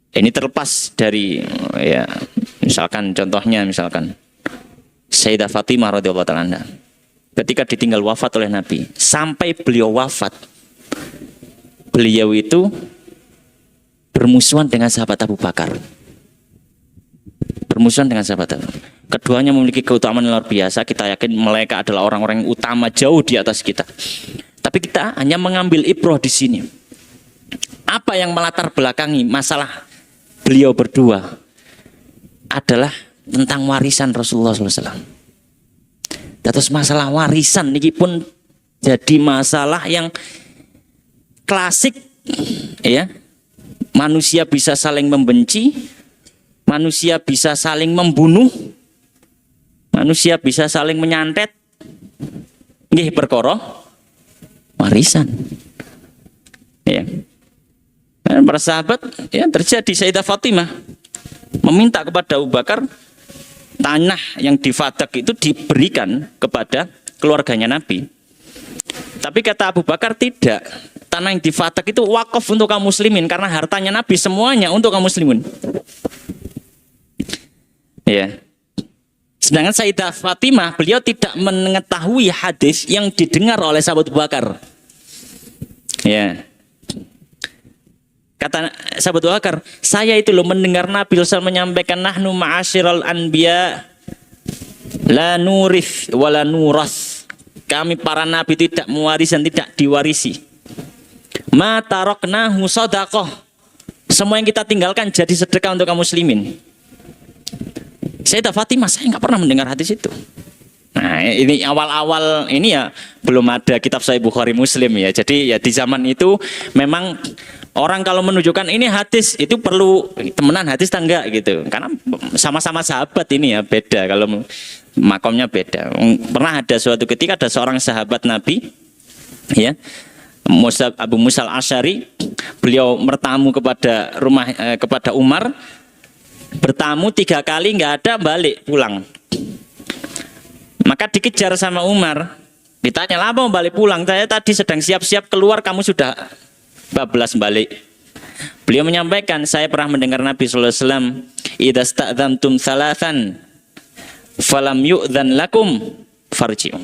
Ini terlepas dari misalkan contohnya Sayyidah Fatimah radhiyallahu ta'ala anha. Ketika ditinggal wafat oleh Nabi, sampai beliau wafat, beliau itu bermusuhan dengan sahabat Abu Bakar. Bermusuhan dengan sahabat Abu Bakar. Keduanya memiliki keutamaan luar biasa. Kita yakin mereka adalah orang-orang yang utama jauh di atas kita. Tapi kita hanya mengambil ibrah di sini. Apa yang melatar belakangi masalah beliau berdua adalah tentang warisan Rasulullah SAW. Terus masalah warisan ini pun jadi masalah yang klasik, ya. Manusia bisa saling membenci, manusia bisa saling membunuh, manusia bisa saling menyantet, nggih perkara warisan. Ya. Dan para sahabat ya terjadi Sayyidah Fatimah meminta kepada Abu Bakar tanah yang di Fadak itu diberikan kepada keluarganya Nabi. Tapi kata Abu Bakar tidak. Tanah yang di Fadak itu wakaf untuk kaum muslimin karena hartanya Nabi semuanya untuk kaum muslimin. Ya. Sedangkan Sayyidah Fatimah beliau tidak mengetahui hadis yang didengar oleh sahabat Abu Bakar. Ya. Kata sahabat Abu Bakar, saya itu loh mendengar Nabi SAW menyampaikan nahnu ma'asyiral anbiya la nurith wala nuras. Kami para nabi tidak mewarisi dan tidak diwarisi. Ma taroknahu sadaqah. Semua yang kita tinggalkan jadi sedekah untuk kaum muslimin. Sayyidah Fatimah, saya nggak pernah mendengar hadis itu. Nah, ini awal-awal ini ya belum ada kitab Sahih Bukhari Muslim ya. Jadi ya di zaman itu memang orang kalau menunjukkan ini hadis itu perlu temenan hadis tangga gitu. Karena sama-sama sahabat ini ya beda kalau makomnya beda. Pernah ada suatu ketika ada seorang sahabat Nabi ya, Abu Musa al-Asy'ari, beliau bertamu kepada rumah kepada Umar, bertamu 3 kali nggak ada, balik pulang. Maka dikejar sama Umar, ditanya, "Lapa mau balik pulang? Saya tadi sedang siap-siap keluar, kamu sudah bablas balik." Beliau menyampaikan, saya pernah mendengar Nabi sallallahu alaihi wasallam, "Idza sta'dzantum thalathan falam yu'dzan lakum farji'u."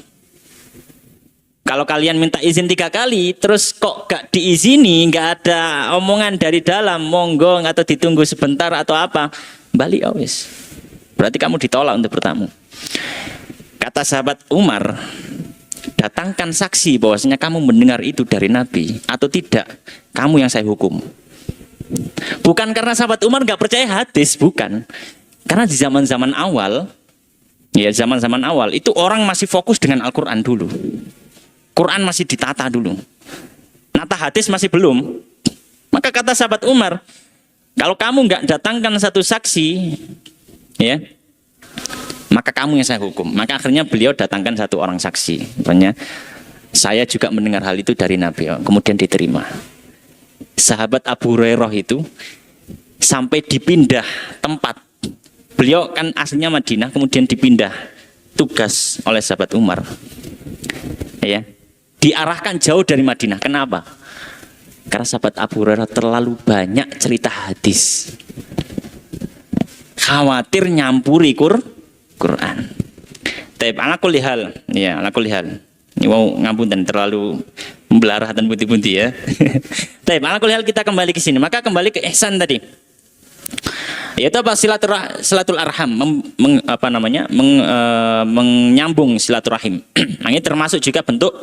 Kalau kalian minta izin 3 kali, terus kok gak diizini, gak ada omongan dari dalam, monggo atau ditunggu sebentar atau apa, balik wis. Berarti kamu ditolak untuk bertamu. Kata sahabat Umar, datangkan saksi bahwasanya kamu mendengar itu dari Nabi atau tidak, kamu yang saya hukum. Bukan karena sahabat Umar gak percaya hadis, bukan. Karena di zaman-zaman awal, ya zaman-zaman awal itu orang masih fokus dengan Al-Quran dulu. Quran masih ditata dulu. Nata hadis masih belum. Maka kata sahabat Umar, kalau kamu nggak datangkan satu saksi, ya, maka kamu yang saya hukum. Maka akhirnya beliau datangkan satu orang saksi. Makanya saya juga mendengar hal itu dari Nabi. Kemudian diterima. Sahabat Abu Hurairah itu sampai dipindah tempat. Beliau kan aslinya Madinah, kemudian dipindah tugas oleh sahabat Umar. Ya. Diarahkan jauh dari Madinah. Kenapa? Karena sahabat Abu Hurairah terlalu banyak cerita hadis. Khawatir nyampuri Quran. Tapi ala kulli hal, ya ala kulli hal. Ini mau ngapunten terlalu membelarah dan putih-putih ya. Tapi ala kulli hal kita kembali ke sini. Maka kembali ke ihsan tadi. Yaitu apa? Silatul arham, menyambung silaturahim. Ini termasuk juga bentuk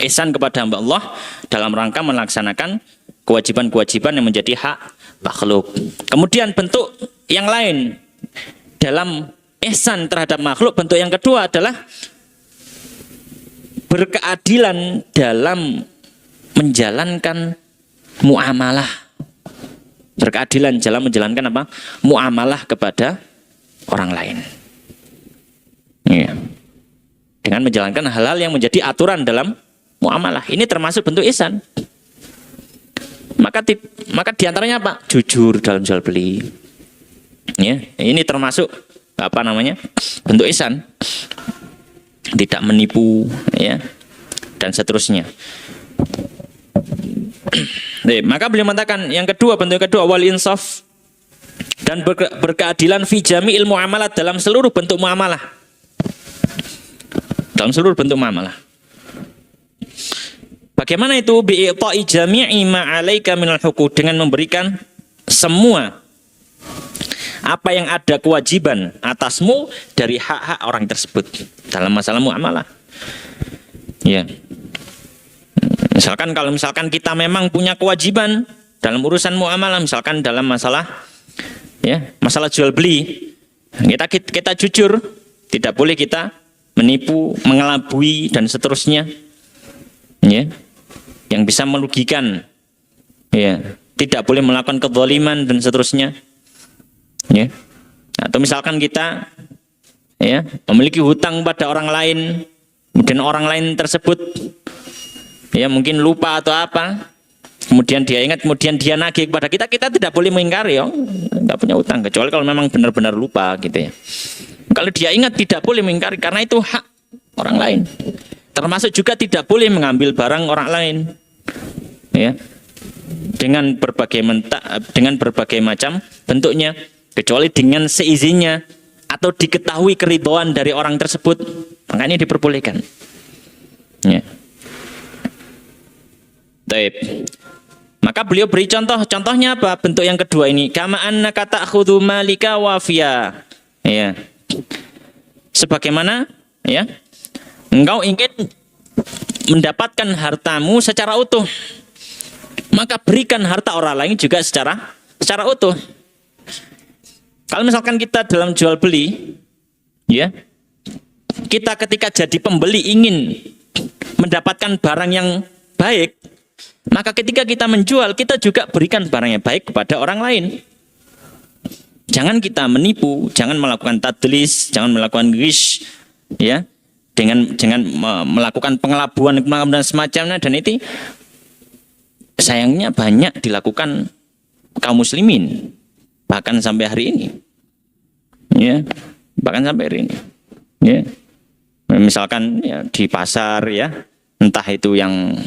ihsan kepada hamba Allah dalam rangka melaksanakan kewajiban-kewajiban yang menjadi hak makhluk. Kemudian bentuk yang lain dalam ihsan terhadap makhluk, bentuk yang kedua adalah berkeadilan dalam menjalankan muamalah. Berkeadilan dalam menjalankan apa? Muamalah kepada orang lain. Ya. Dengan menjalankan hal-hal yang menjadi aturan dalam muamalah. Ini termasuk bentuk ihsan. Maka diantaranya apa? Jujur dalam jual beli. Ya, ini termasuk apa namanya? Bentuk ihsan. Tidak menipu, ya, dan seterusnya. Maka beliau mengatakan yang kedua, bentuk yang kedua, wal insaf, dan berkeadilan fi jami'il muamalat, dalam seluruh bentuk muamalah. Dalam seluruh bentuk muamalah. Bagaimana itu? Bi'ita'i jami'i ma 'alaika minal huquq, dengan memberikan semua apa yang ada kewajiban atasmu dari hak-hak orang tersebut dalam masalah muamalah. Ya. Misalkan kalau kita memang punya kewajiban dalam urusan muamalah, misalkan dalam masalah ya, masalah jual beli, kita jujur, tidak boleh kita menipu, mengelabui dan seterusnya. Ya. Yang bisa merugikan. Ya, tidak boleh melakukan kezaliman dan seterusnya. Ya. Atau misalkan kita ya memiliki hutang pada orang lain, kemudian orang lain tersebut ya mungkin lupa atau apa, kemudian dia ingat, kemudian dia nagih kepada kita, kita tidak boleh mengingkari, ya nggak punya hutang, kecuali kalau memang benar-benar lupa gitu ya. Kalau dia ingat tidak boleh mengingkari karena itu hak orang lain. Termasuk juga tidak boleh mengambil barang orang lain, ya, dengan berbagai macam bentuknya, kecuali dengan seizinnya atau diketahui keridhaan dari orang tersebut, makanya diperbolehkan. Ya. Taib. Maka beliau beri contohnya apa? Bentuk yang kedua ini, kama annaka ta'khudhu malika wafiya. Ya. Sebagaimana ya, engkau ingin mendapatkan hartamu secara utuh, maka berikan harta orang lain juga secara utuh. Kalau misalkan kita dalam jual beli, ya, kita ketika jadi pembeli ingin mendapatkan barang yang baik, maka ketika kita menjual, kita juga berikan barang yang baik kepada orang lain. Jangan kita menipu, jangan melakukan tadlis, jangan melakukan ghish, ya, dengan melakukan pengelabuan dan semacamnya, dan itu sayangnya banyak dilakukan kaum muslimin bahkan sampai hari ini, ya, bahkan sampai hari ini, ya, misalkan ya di pasar ya, entah itu yang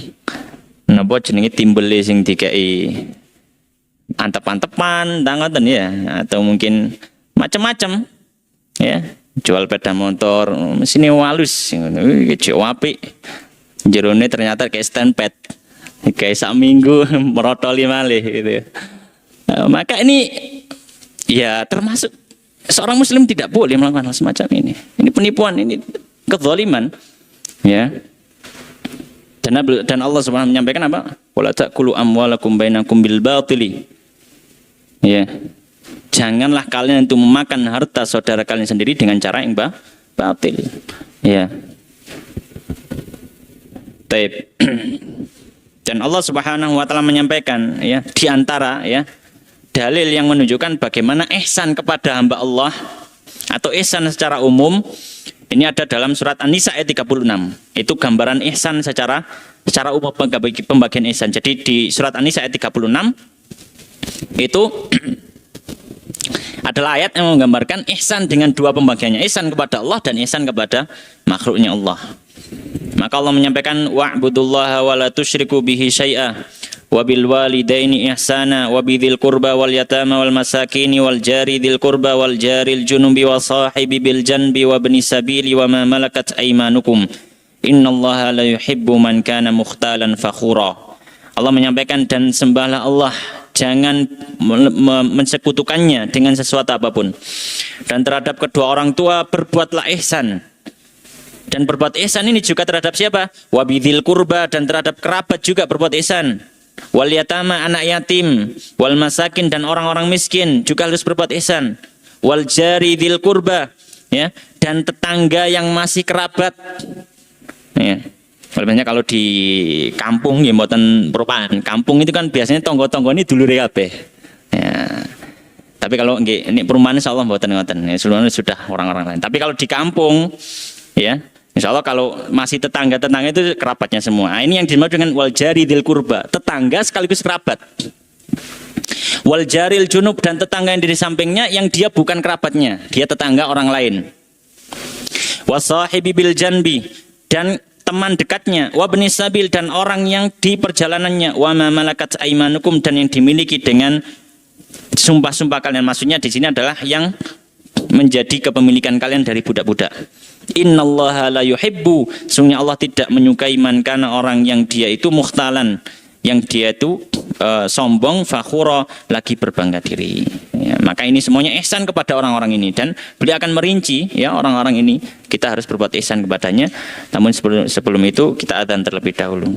napa jenenge timbele sing dikai antep-antepan tangoten ya, atau mungkin macam-macam ya, jual sepeda motor mesinnya walus ngono iki apik, jerone ternyata kayak stand pad kayak sak minggu merotoli malih gitu. Maka ini ya termasuk seorang muslim tidak boleh melakukan hal semacam ini. Ini penipuan, ini kezaliman, ya. Dan Allah Subhanahu menyampaikan apa? Wala ta'kulu amwalakum bainakum bil batili. Ya. Janganlah kalian itu memakan harta saudara kalian sendiri dengan cara yang batil. Ya. Taib. Dan Allah Subhanahu wa taala menyampaikan ya, di antara ya dalil yang menunjukkan bagaimana ihsan kepada hamba Allah atau ihsan secara umum, ini ada dalam surat An-Nisa ayat 36. Itu gambaran ihsan secara umum, pembagian ihsan. Jadi di surat An-Nisa ayat 36 itu adalah ayat yang menggambarkan ihsan dengan dua pembagiannya, ihsan kepada Allah dan ihsan kepada makhluknya Allah. Maka Allah menyampaikan wa'budullaha wa la tusyriku bihi syai'a wa bil walidaini ihsana wa bidzil qurba wal yatama wal masakini wal jari dzil qurba wal jaril junubi wa sahibi bil janbi wa ibnis sabili wa ma malakat aymanukum innallaha la yuhibbu man kana mukhtalan fakhura. Allah menyampaikan, dan sembahlah Allah, jangan mensekutukannya dengan sesuatu apapun, dan terhadap kedua orang tua berbuatlah ihsan. Dan berbuat ihsan ini juga terhadap siapa? Wabidzil qurba, dan terhadap kerabat juga berbuat ihsan. Wal yatama, anak yatim, wal masakin, dan orang-orang miskin juga harus berbuat ihsan. Wal jari dzil qurba, ya, dan tetangga yang masih kerabat. Ya. Biasanya kalau di kampung ya mboten perubahan. Kampung itu kan biasanya tonggo-tonggo ini dulure kabeh. Ya. Tapi kalau ini perumahan insyaallah mboten ngoten. Ya, sudah orang-orang lain. Tapi kalau di kampung ya, insya Allah kalau masih tetangga-tetangga itu kerabatnya semua. Nah, ini yang dimaksud dengan wal jari dzil qurba, tetangga sekaligus kerabat. Wal jaril junub, dan tetangga yang di sampingnya yang dia bukan kerabatnya, dia tetangga orang lain. Wasahibi bil janbi, dan teman dekatnya. Wa ibnis sabil, dan orang yang di perjalanannya. Wa ma malakat aymanukum, dan yang dimiliki dengan sumpah-sumpah kalian. Maksudnya di sini adalah yang menjadi kepemilikan kalian dari budak-budak. Innallaha la yuhibbu, sungguhnya Allah tidak menyukai man kana, orang yang dia itu mukhtalan, yang dia itu sombong, fakhura, lagi berbangga diri. Ya, maka ini semuanya ihsan kepada orang-orang ini, dan beliau akan merinci ya orang-orang ini kita harus berbuat ihsan kepadanya. Namun sebelum itu kita adzan terlebih dahulu.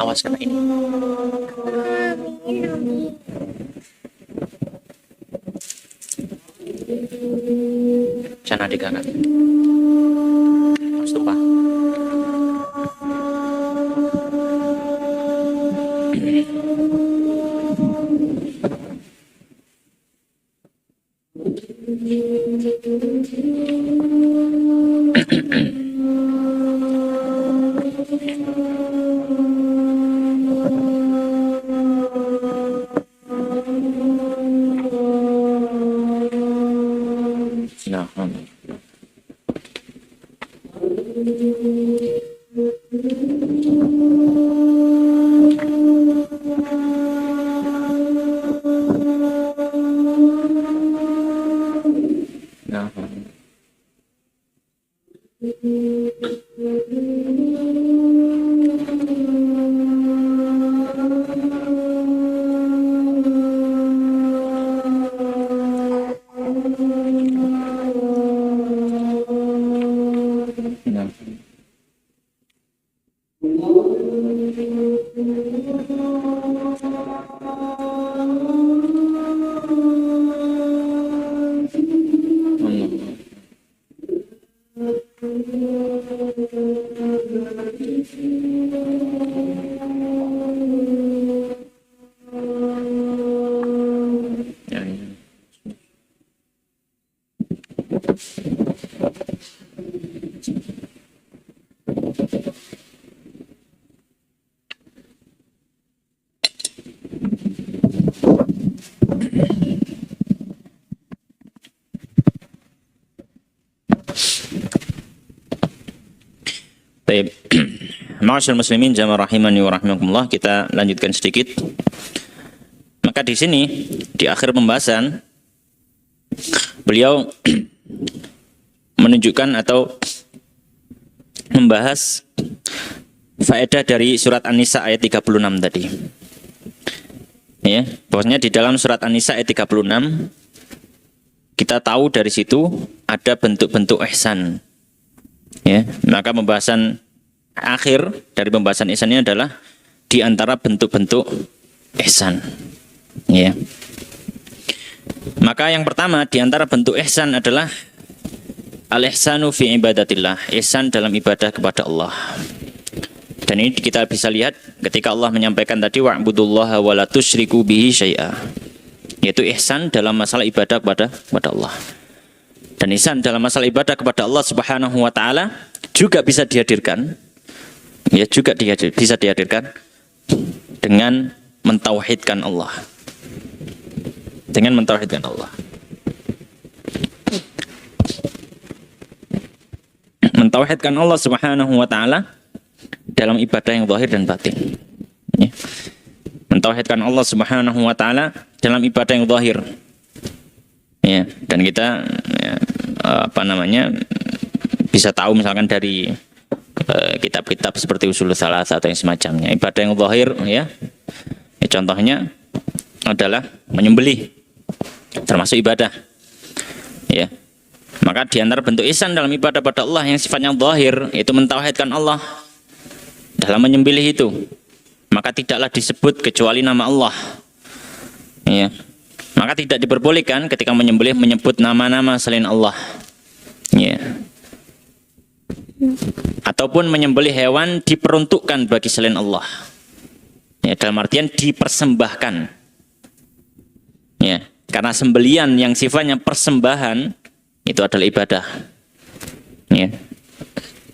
Awas kena ini. Jangan diganggu. Harus tumpah. Ma'asyiral muslimin jamaah rahimani wa rahimakumullah, kita lanjutkan sedikit. Maka di sini di akhir pembahasan beliau menunjukkan atau membahas faedah dari surat An-Nisa ayat 36 tadi. Ya, bahwasanya di dalam surat An-Nisa ayat 36 kita tahu dari situ ada bentuk-bentuk ihsan. Ya, maka pembahasan akhir dari pembahasan ihsan ini adalah di antara bentuk-bentuk ihsan. Ya. Maka yang pertama di antara bentuk ihsan adalah al-ihsanu fi ibadatillah, ihsan dalam ibadah kepada Allah. Dan ini kita bisa lihat ketika Allah menyampaikan tadi wa'budullaha wa la tusyriku bihi syai'a, yaitu ihsan dalam masalah ibadah kepada Allah. Dan ihsan dalam masalah ibadah kepada Allah Subhanahu wa taala juga bisa dihadirkan, ya, juga bisa dihadirkan dengan mentauhidkan Allah. Dengan mentauhidkan Allah. Mentauhidkan Allah Subhanahu wa taala dalam ibadah yang zahir dan batin. Ya. Mentauhidkan Allah Subhanahu wa taala dalam ibadah yang zahir. Ya, dan kita ya, bisa tahu misalkan dari kitab-kitab seperti Ushul Tsalatsah atau yang semacamnya. Ibadah yang zahir ya, contohnya adalah menyembelih, termasuk ibadah. Ya. Maka di antara bentuk ihsan dalam ibadah pada Allah yang sifatnya zahir itu mentauhidkan Allah dalam menyembelih itu. Maka tidaklah disebut kecuali nama Allah. Ya. Maka tidak diperbolehkan ketika menyembelih menyebut nama-nama selain Allah. Ya. Ataupun menyembelih hewan diperuntukkan bagi selain Allah. Ya, dalam artian dipersembahkan. Ya, karena sembelian yang sifatnya persembahan itu adalah ibadah. Ya.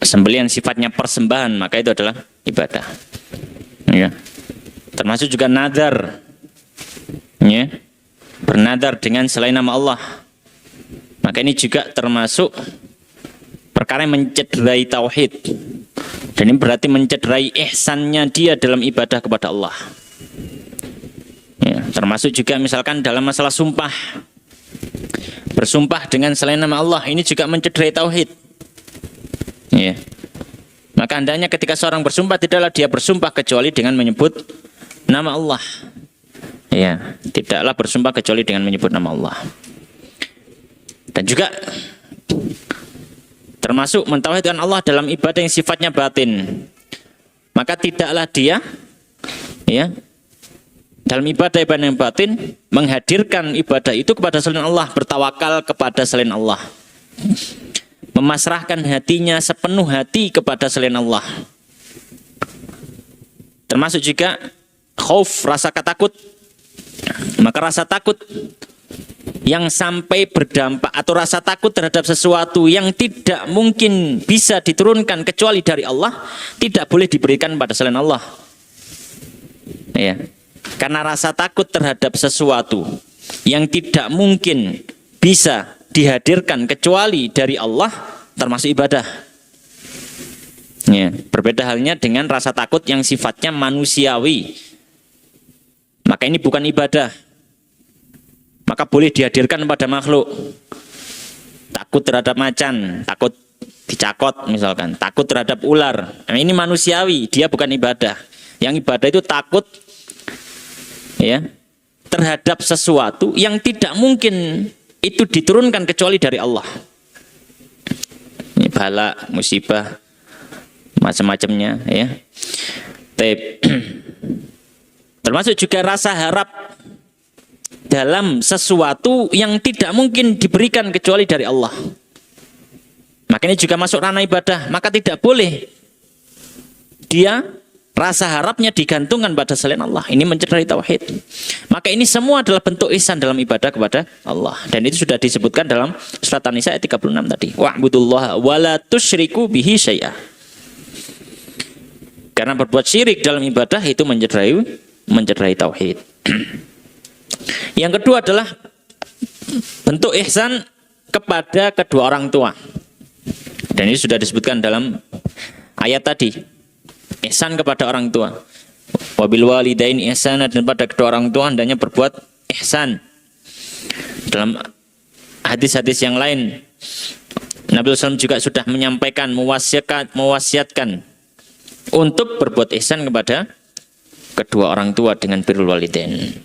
Sembelian sifatnya persembahan, maka itu adalah ibadah. Ya. Termasuk juga nazar. Ya. Bernazar dengan selain nama Allah. Maka ini juga termasuk perkara yang mencederai tauhid. Dan ini berarti mencederai ihsannya dia dalam ibadah kepada Allah. Ya, termasuk juga misalkan dalam masalah sumpah. Bersumpah dengan selain nama Allah, ini juga mencederai tauhid. Ya. Maka hendaknya ketika seorang bersumpah, tidaklah dia bersumpah kecuali dengan menyebut nama Allah. Ya, tidaklah bersumpah kecuali dengan menyebut nama Allah. Dan juga termasuk mentauhidkan Allah dalam ibadah yang sifatnya batin. Maka tidaklah dia ya dalam ibadah yang batin menghadirkan ibadah itu kepada selain Allah, bertawakal kepada selain Allah. Memasrahkan hatinya sepenuh hati kepada selain Allah. Termasuk juga khauf, rasa takut. Maka rasa takut yang sampai berdampak atau rasa takut terhadap sesuatu yang tidak mungkin bisa diturunkan kecuali dari Allah, tidak boleh diberikan pada selain Allah. Ya. Karena rasa takut terhadap sesuatu yang tidak mungkin bisa dihadirkan kecuali dari Allah termasuk ibadah. Ya. Berbeda halnya dengan rasa takut yang sifatnya manusiawi. Maka ini bukan ibadah. Maka boleh dihadirkan pada makhluk. Takut terhadap macan, takut dicakot misalkan, takut terhadap ular. Nah, ini manusiawi, dia bukan ibadah. Yang ibadah itu takut ya terhadap sesuatu yang tidak mungkin itu diturunkan kecuali dari Allah. Ini bala, musibah, macam-macamnya ya. Termasuk juga rasa harap dalam sesuatu yang tidak mungkin diberikan kecuali dari Allah. Makanya juga masuk ranah ibadah. Maka tidak boleh dia rasa harapnya digantungkan pada selain Allah. Ini mencederai tauhid. Maka ini semua adalah bentuk ihsan dalam ibadah kepada Allah. Dan itu sudah disebutkan dalam surat An-Nisa ayat 36 tadi. Wa'budullaha wa la tusyriku bihi syai'ah. Karena berbuat syirik dalam ibadah itu mencederai tauhid. Yang kedua adalah bentuk ihsan kepada kedua orang tua. Dan ini sudah disebutkan dalam ayat tadi. Ihsan kepada orang tua. Wabil walidaini ihsana, dan pada kedua orang tua hendaknya berbuat ihsan. Dalam hadis-hadis yang lain Nabi SAW juga sudah menyampaikan, mewasiatkan untuk berbuat ihsan kepada kedua orang tua dengan birrul walidain.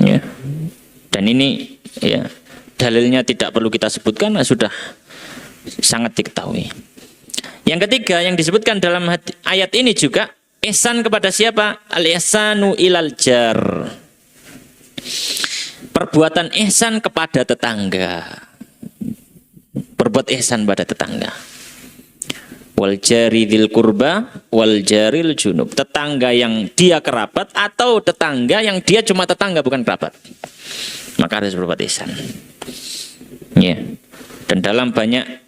Ya. Dan ini ya dalilnya tidak perlu kita sebutkan, sudah sangat diketahui. Yang ketiga yang disebutkan dalam ayat ini juga ihsan kepada siapa? Al-ihsanu ilal jar. Perbuatan ihsan kepada tetangga. Berbuat ihsan pada tetangga. Wal jari dzil qurba wal jaril junub. Tetangga yang dia kerabat atau tetangga yang dia cuma tetangga bukan kerabat. Maka harus berbuat ihsan. Ya. Dan dalam banyak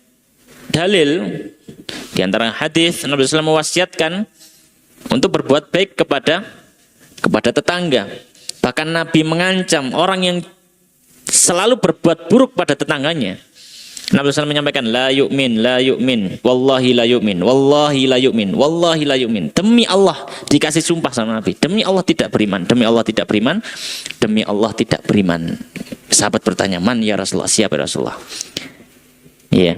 dalil di antara hadis Nabi SAW mewasiatkan untuk berbuat baik kepada tetangga. Bahkan Nabi mengancam orang yang selalu berbuat buruk pada tetangganya. Nabi SAW menyampaikan la yu'min, wallahi la yu'min, wallahi la yu'min, wallahi la yu'min. Demi Allah, dikasih sumpah sama Nabi, demi Allah tidak beriman, demi Allah tidak beriman, demi Allah tidak beriman. Sahabat bertanya, man ya Rasulullah, siapa ya Rasulullah? Iya.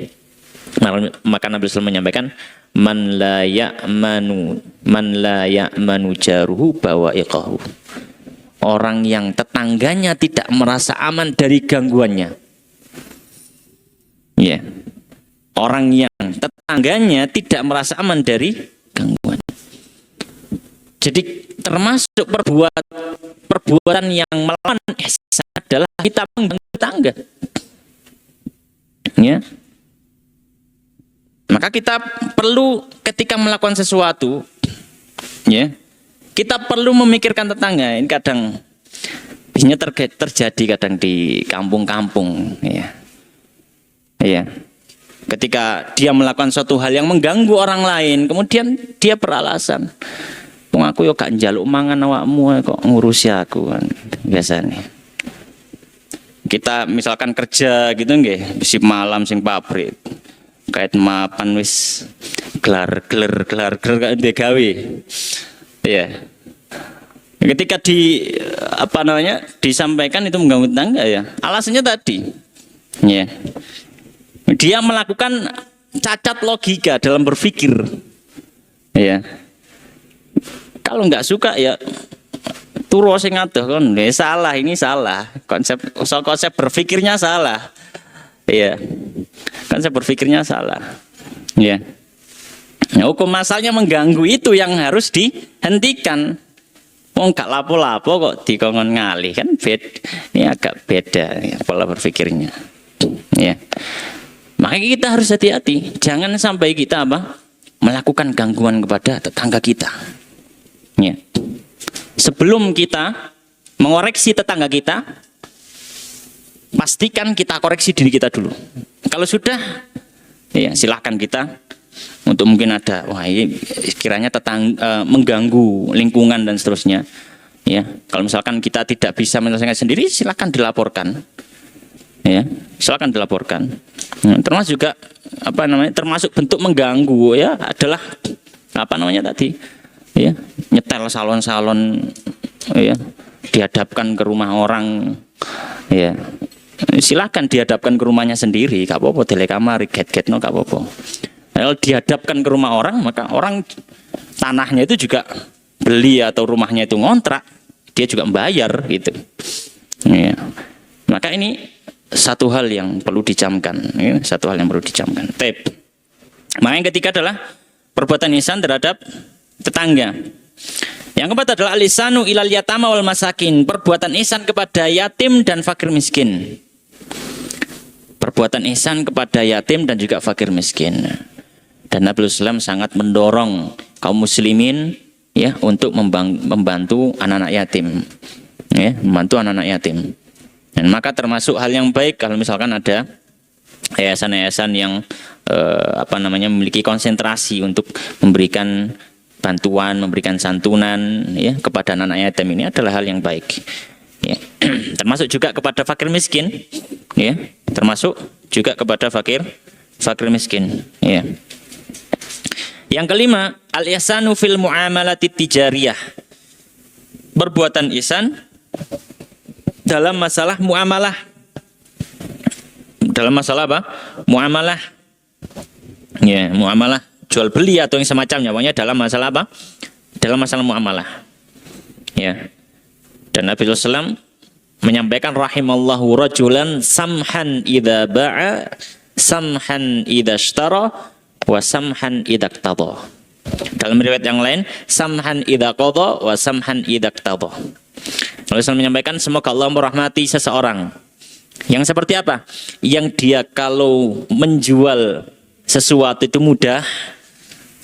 Maka Nabi SAW menyampaikan man la ya'manu jaruhu bawa'iqahu. Orang yang tetangganya tidak merasa aman dari gangguannya. Ya, orang yang tetangganya tidak merasa aman dari gangguan. Jadi termasuk perbuatan yang melawan ihsan adalah kita mengganggu tetangga. Ya. Maka kita perlu ketika melakukan sesuatu, ya, kita perlu memikirkan tetangga. Ini kadang biasanya terjadi kadang di kampung-kampung, ya. Iya. Ketika dia melakukan suatu hal yang mengganggu orang lain, kemudian dia beralasan, "Wong aku yo gak njaluk mangan awakmu kok ngurusi aku," kan biasanya. Kita misalkan kerja gitu nggih, sip malam sing pabrik. Kait mapan wis gelar gak gawe. Iya. Ketika disampaikan itu mengganggu tetangga ya. Alasannya tadi. Ya. Dia melakukan cacat logika dalam berpikir. Ya. Kalau nggak suka ya turu sing adoh kon salah, ini salah. Konsep berpikirnya salah. Iya. Konsep berpikirnya salah. Iya. Ya, hukum asalnya mengganggu itu yang harus dihentikan. Wong gak lapo-lapo kok dikongkon ngalih kan ini agak beda ya, pola berpikirnya. Ya. Makanya kita harus hati-hati, jangan sampai kita melakukan gangguan kepada tetangga kita. Ya. Sebelum kita mengoreksi tetangga kita, pastikan kita koreksi diri kita dulu. Kalau sudah, ya silahkan kita untuk mungkin ada, wah ini kiranya mengganggu lingkungan dan seterusnya. Ya, kalau misalkan kita tidak bisa menyelesaikan sendiri, silahkan dilaporkan. Ya, silahkan dilaporkan. Termasuk juga termasuk bentuk mengganggu ya adalah tadi, ya nyetel salon-salon, ya dihadapkan ke rumah orang, ya. Silahkan dihadapkan ke rumahnya sendiri, gak apa-apa, telekamar, get no, gak apa-apa. Kalau dihadapkan ke rumah orang, maka orang tanahnya itu juga beli atau rumahnya itu ngontrak, dia juga membayar gitu. Ya. Maka ini satu hal yang perlu dicamkan, ya, satu hal yang perlu dicamkan. Maka yang ketiga adalah perbuatan ihsan terhadap tetangga. Yang keempat adalah alisanu ilal yatama wal masakin, perbuatan ihsan kepada yatim dan fakir miskin. Perbuatan ihsan kepada yatim dan juga fakir miskin. Dan Nabi SAW sangat mendorong kaum muslimin ya untuk membantu anak-anak yatim. Ya, membantu anak-anak yatim. Dan maka termasuk hal yang baik kalau misalkan ada yayasan-yayasan yang memiliki konsentrasi untuk memberikan bantuan, memberikan santunan ya kepada anak-anak yatim, ini adalah hal yang baik. Ya. Termasuk juga kepada fakir miskin, ya. Termasuk juga kepada fakir miskin, ya. Yang kelima, al-ihsanu fil muamalati tijariyah. Perbuatan ihsan dalam masalah muamalah. Dalam masalah apa? Muamalah. Ya, muamalah jual beli atau yang semacamnya, pokoknya dalam masalah apa? Dalam masalah muamalah. Ya. Dan Nabi SAW menyampaikan rahimallahu rajulan samhan idza ba'a, samhan idza ishtara, wa samhan idza iqtada. Dalam riwayat yang lain, samhan idza qada wa samhan idza iqtada. Nabi SAW menyampaikan semoga Allah merahmati seseorang yang seperti apa? Yang dia kalau menjual sesuatu itu mudah,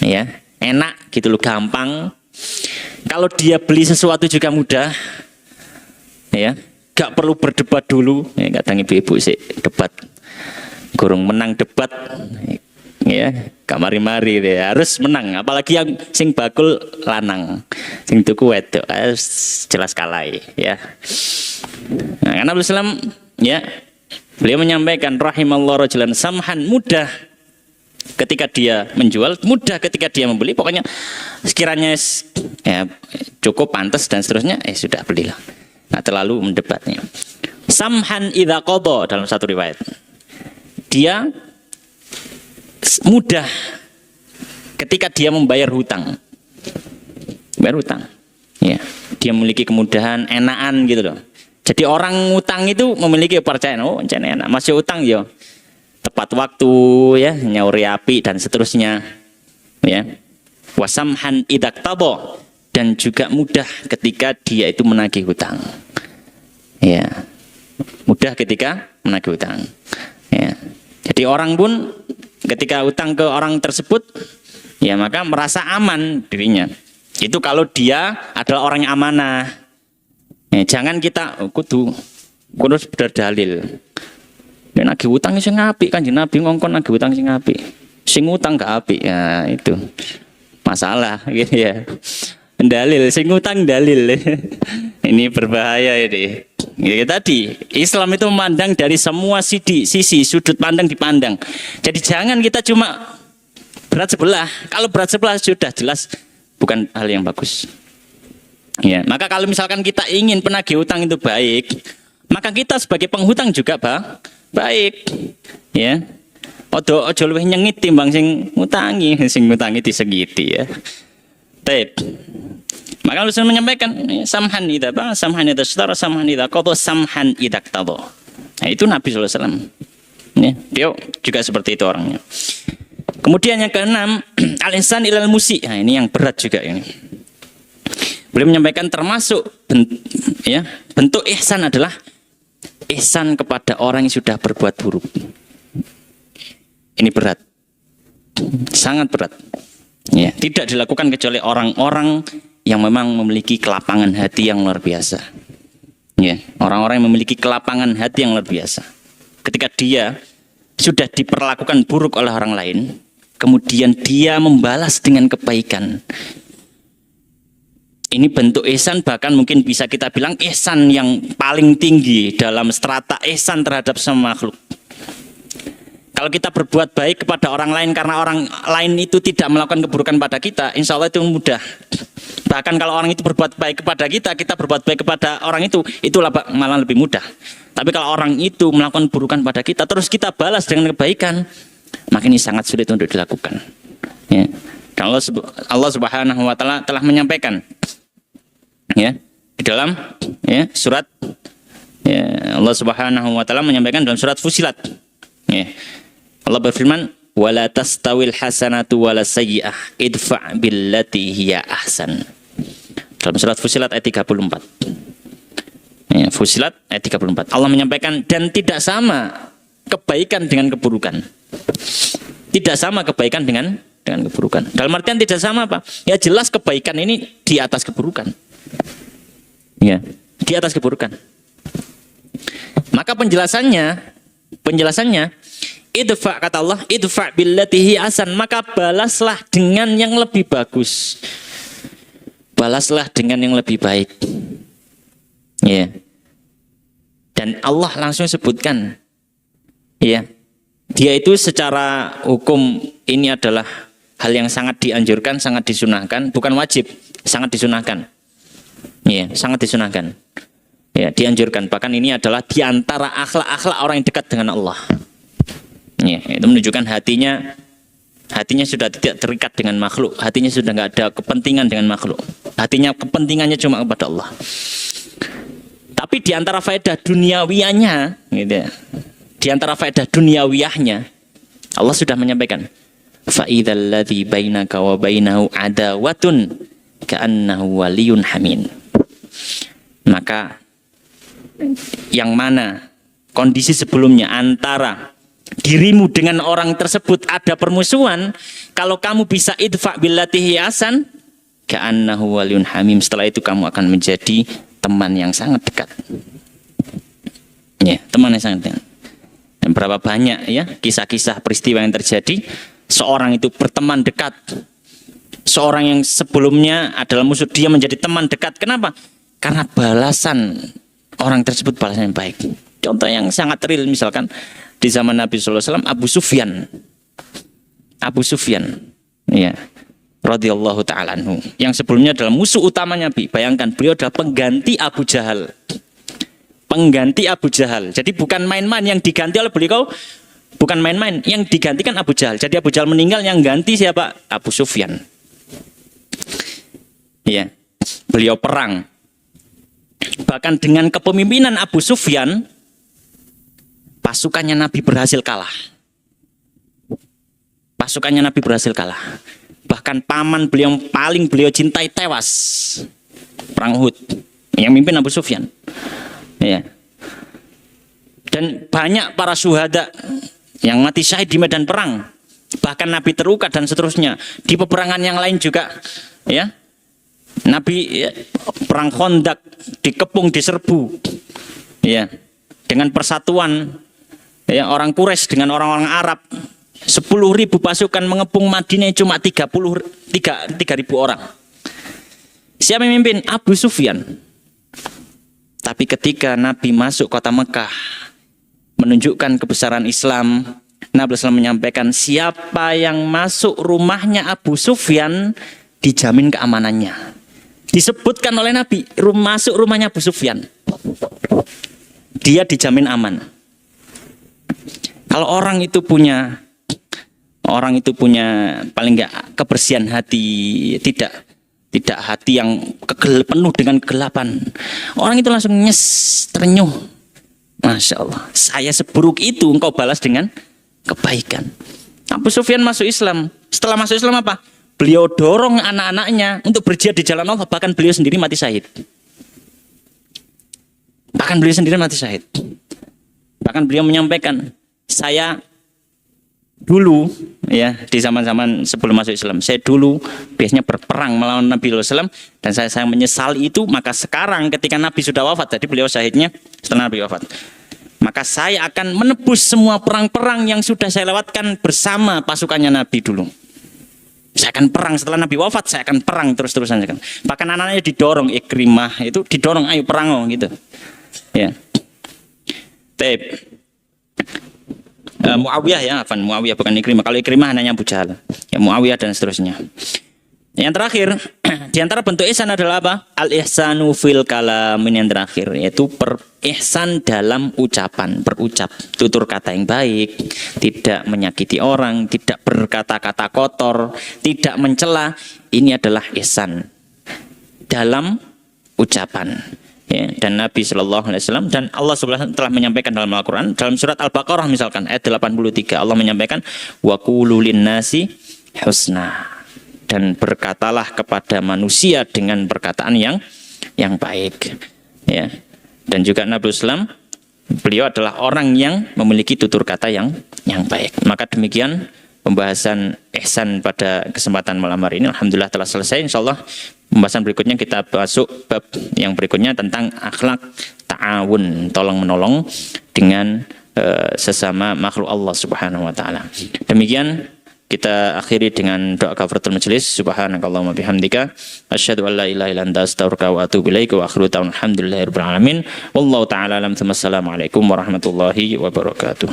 ya, enak gitu loh, gampang. Kalau dia beli sesuatu juga mudah, ya, gak perlu berdebat dulu. Ya, kadang ibu-ibu sih debat, gorong menang debat, ya, gak mari-mari deh, harus menang. Apalagi yang sing bakul lanang, sing tuku wedok, jelas kalah, ya. Nah, karena Islam, ya, beliau menyampaikan rahimallahu rajulan samhan, mudah ketika dia menjual, mudah ketika dia membeli, pokoknya sekiranya ya, cukup pantas dan seterusnya, sudah belilah. Nah, terlalu mendebatnya. Samhan idza qada, dalam satu riwayat, dia mudah ketika dia membayar hutang. Bayar hutang. Ya, dia memiliki kemudahan, enakan gitu loh. Jadi orang utang itu memiliki kepercayaan, oh enak, masih utang ya. Tepat waktu ya, nyauri api dan seterusnya. Ya. Wasamhan idza iqtada, dan juga mudah ketika dia itu menagih hutang. Ya, mudah ketika menagih hutang. Ya. Jadi orang pun ketika hutang ke orang tersebut, ya maka merasa aman dirinya. Itu kalau dia adalah orang yang amanah. Ya, jangan kita kudu berdalil. Nek nagih hutang sing apik, Kanjeng Nabi ngongkon nagih hutang sing apik. Sing utang gak apik, ya itu masalah gitu ya. Dalil, sing utang dalil. Ini berbahaya ini. Ya, tadi Islam itu memandang dari semua sisi sudut pandang dipandang. Jadi jangan kita cuma berat sebelah. Kalau berat sebelah sudah jelas bukan hal yang bagus. Ya, maka kalau misalkan kita ingin penagih hutang itu baik, maka kita sebagai penghutang juga baik. Ya. Ojo luwih nyengit timbang sing ngutangi disegiti ya. Baik. Maka Rasul menyampaikan samhan idza saudara samhan idza qada samhan idza qtada. Nah, itu Nabi sallallahu alaihi wasallam. Ya, dia juga seperti itu orangnya. Kemudian yang keenam, al-ihsan ilal musi. Nah, ini yang berat juga ini. Beliau menyampaikan termasuk bentuk ihsan adalah ihsan kepada orang yang sudah berbuat buruk. Ini berat. Sangat berat. Ya, tidak dilakukan kecuali orang-orang yang memang memiliki kelapangan hati yang luar biasa. Ya, orang-orang yang memiliki kelapangan hati yang luar biasa. Ketika dia sudah diperlakukan buruk oleh orang lain, kemudian dia membalas dengan kebaikan. Ini bentuk ihsan, bahkan mungkin bisa kita bilang ihsan yang paling tinggi dalam strata ihsan terhadap semua makhluk. Kalau kita berbuat baik kepada orang lain karena orang lain itu tidak melakukan keburukan pada kita, insya Allah itu mudah. Bahkan kalau orang itu berbuat baik kepada kita, kita berbuat baik kepada orang itu, itulah malah lebih mudah. Tapi kalau orang itu melakukan keburukan pada kita, terus kita balas dengan kebaikan, maka ini sangat sulit untuk dilakukan. Ya. Dan Allah Subhanahu Wa Taala telah menyampaikan, ya, di dalam surat, ya, Allah Subhanahu Wa Taala menyampaikan dalam surat Fusilat. Ya. Allah berfirman, wala tastawil hasanatu wala sayyi'ah idfa' billati hiya ahsan. Dalam surat Fusilat ayat 34. Ya, Fusilat ayat 34. Allah menyampaikan, dan tidak sama kebaikan dengan keburukan. Tidak sama kebaikan dengan keburukan. Dalam artian tidak sama apa? Ya jelas kebaikan ini di atas keburukan. Ya, di atas keburukan. Maka penjelasannya idfa, kata Allah, idfa billati hiya ahsan, maka balaslah dengan yang lebih bagus. Balaslah dengan yang lebih baik. Ya. Dan Allah langsung sebutkan, ya, dia itu secara hukum ini adalah hal yang sangat dianjurkan, sangat disunahkan, bukan wajib, sangat disunahkan. Ya, sangat disunahkan. Ya, dianjurkan. Bahkan ini adalah diantara akhlak-akhlak orang yang dekat dengan Allah. Ya, itu menunjukkan hatinya sudah tidak terikat dengan makhluk, hatinya sudah nggak ada kepentingan dengan makhluk, hatinya kepentingannya cuma kepada Allah. Tapi di antara faedah duniawiyahnya, gitu ya, di antara faedah duniawiyahnya, Allah sudah menyampaikan, fa idzal ladzi bainaka wa bainahu adawatun ka'annahu waliyyun hamim. Maka yang mana kondisi sebelumnya antara dirimu dengan orang tersebut ada permusuhan, kalau kamu bisa idfa billati hiya ahsan ka'annahu waliyyun hamim, setelah itu kamu akan menjadi teman yang sangat dekat. Ya, teman yang sangat dekat. Dan berapa banyak ya kisah-kisah peristiwa yang terjadi, seorang itu berteman dekat, seorang yang sebelumnya adalah musuh, dia menjadi teman dekat. Kenapa? Karena balasan orang tersebut balasan yang baik. Contoh yang sangat real misalkan di zaman Nabi SAW, Abu Sufyan, ya, radhiyallahu taala anhu, yang sebelumnya adalah musuh utama Nabi. Bayangkan, beliau adalah pengganti Abu Jahal. Jadi bukan main-main, yang diganti oleh beliau bukan main-main, yang digantikan Abu Jahal. Jadi Abu Jahal meninggal, yang ganti siapa? Abu Sufyan. Ya, beliau perang. Bahkan dengan kepemimpinan Abu Sufyan, pasukannya Nabi berhasil kalah. Bahkan paman beliau yang paling beliau cintai tewas perang Uhud. Yang mimpin Abu Sufyan. Ya. Dan banyak para syuhada yang mati syahid di medan perang. Bahkan Nabi terluka dan seterusnya. Di peperangan yang lain juga, ya. Nabi ya, perang Khandaq dikepung, diserbu. Ya. Dengan persatuan ya, orang Quraisy dengan orang-orang Arab. 10.000 pasukan mengepung Madinah cuma 3.000 orang. Siapa yang memimpin? Abu Sufyan. Tapi ketika Nabi masuk kota Mekah menunjukkan kebesaran Islam, Nabi SAW menyampaikan siapa yang masuk rumahnya Abu Sufyan dijamin keamanannya. Disebutkan oleh Nabi masuk rumahnya Abu Sufyan, dia dijamin aman. Kalau orang itu punya paling enggak kebersihan hati, tidak hati yang penuh dengan kegelapan, orang itu langsung terenyuh. Masya Allah, saya seburuk itu, engkau balas dengan kebaikan. Abu Sufyan masuk Islam. Setelah masuk Islam apa? Beliau dorong anak-anaknya untuk berjihad di jalan Allah. Bahkan beliau sendiri mati syahid. Bahkan beliau menyampaikan, saya dulu ya di zaman-zaman sebelum masuk Islam, saya dulu biasanya berperang melawan Nabi SAW dan saya menyesali itu. Maka sekarang ketika Nabi sudah wafat, jadi beliau syahidnya setelah Nabi wafat, maka saya akan menebus semua perang-perang yang sudah saya lewatkan bersama pasukannya Nabi dulu. Saya akan perang setelah Nabi wafat, saya akan perang terus-terusan. Bahkan anak-anaknya didorong, Ikrimah itu didorong, ayo perang gitu. Ya. Muawiyah ya, Muawiyah bukan Ikrimah. Kalau Ikrimah hanya Abu Jahal. Ya, Muawiyah dan seterusnya. Yang terakhir, di antara bentuk ihsan adalah apa? Al-ihsanu fil kalam, ini yang terakhir, yaitu ihsan dalam ucapan, berucap, tutur kata yang baik, tidak menyakiti orang, tidak berkata-kata kotor, tidak mencela. Ini adalah ihsan dalam ucapan. Ya, dan Nabi SAW dan Allah SWT telah menyampaikan dalam Al-Quran, dalam surat Al-Baqarah misalkan ayat 83, Allah menyampaikan wa qulu linnasi husna, dan berkatalah kepada manusia dengan perkataan yang baik. Ya. Dan juga Nabi SAW, beliau adalah orang yang memiliki tutur kata yang baik. Maka demikian pembahasan ihsan pada kesempatan malam hari ini. Alhamdulillah telah selesai. InsyaAllah pembahasan berikutnya kita masuk bab yang berikutnya tentang akhlak ta'awun, tolong menolong dengan sesama makhluk Allah Subhanahu wa taala. Demikian kita akhiri dengan doa kafaratul majelis. Subhanakallahumma bihamdika asyhadu an la ilaha illa anta astaghfiruka wa atubu ilaik wa akhiru ta'ala alhamdulillahirabbil alamin wallahu ta'ala alam. Assalamualaikum warahmatullahi wabarakatuh.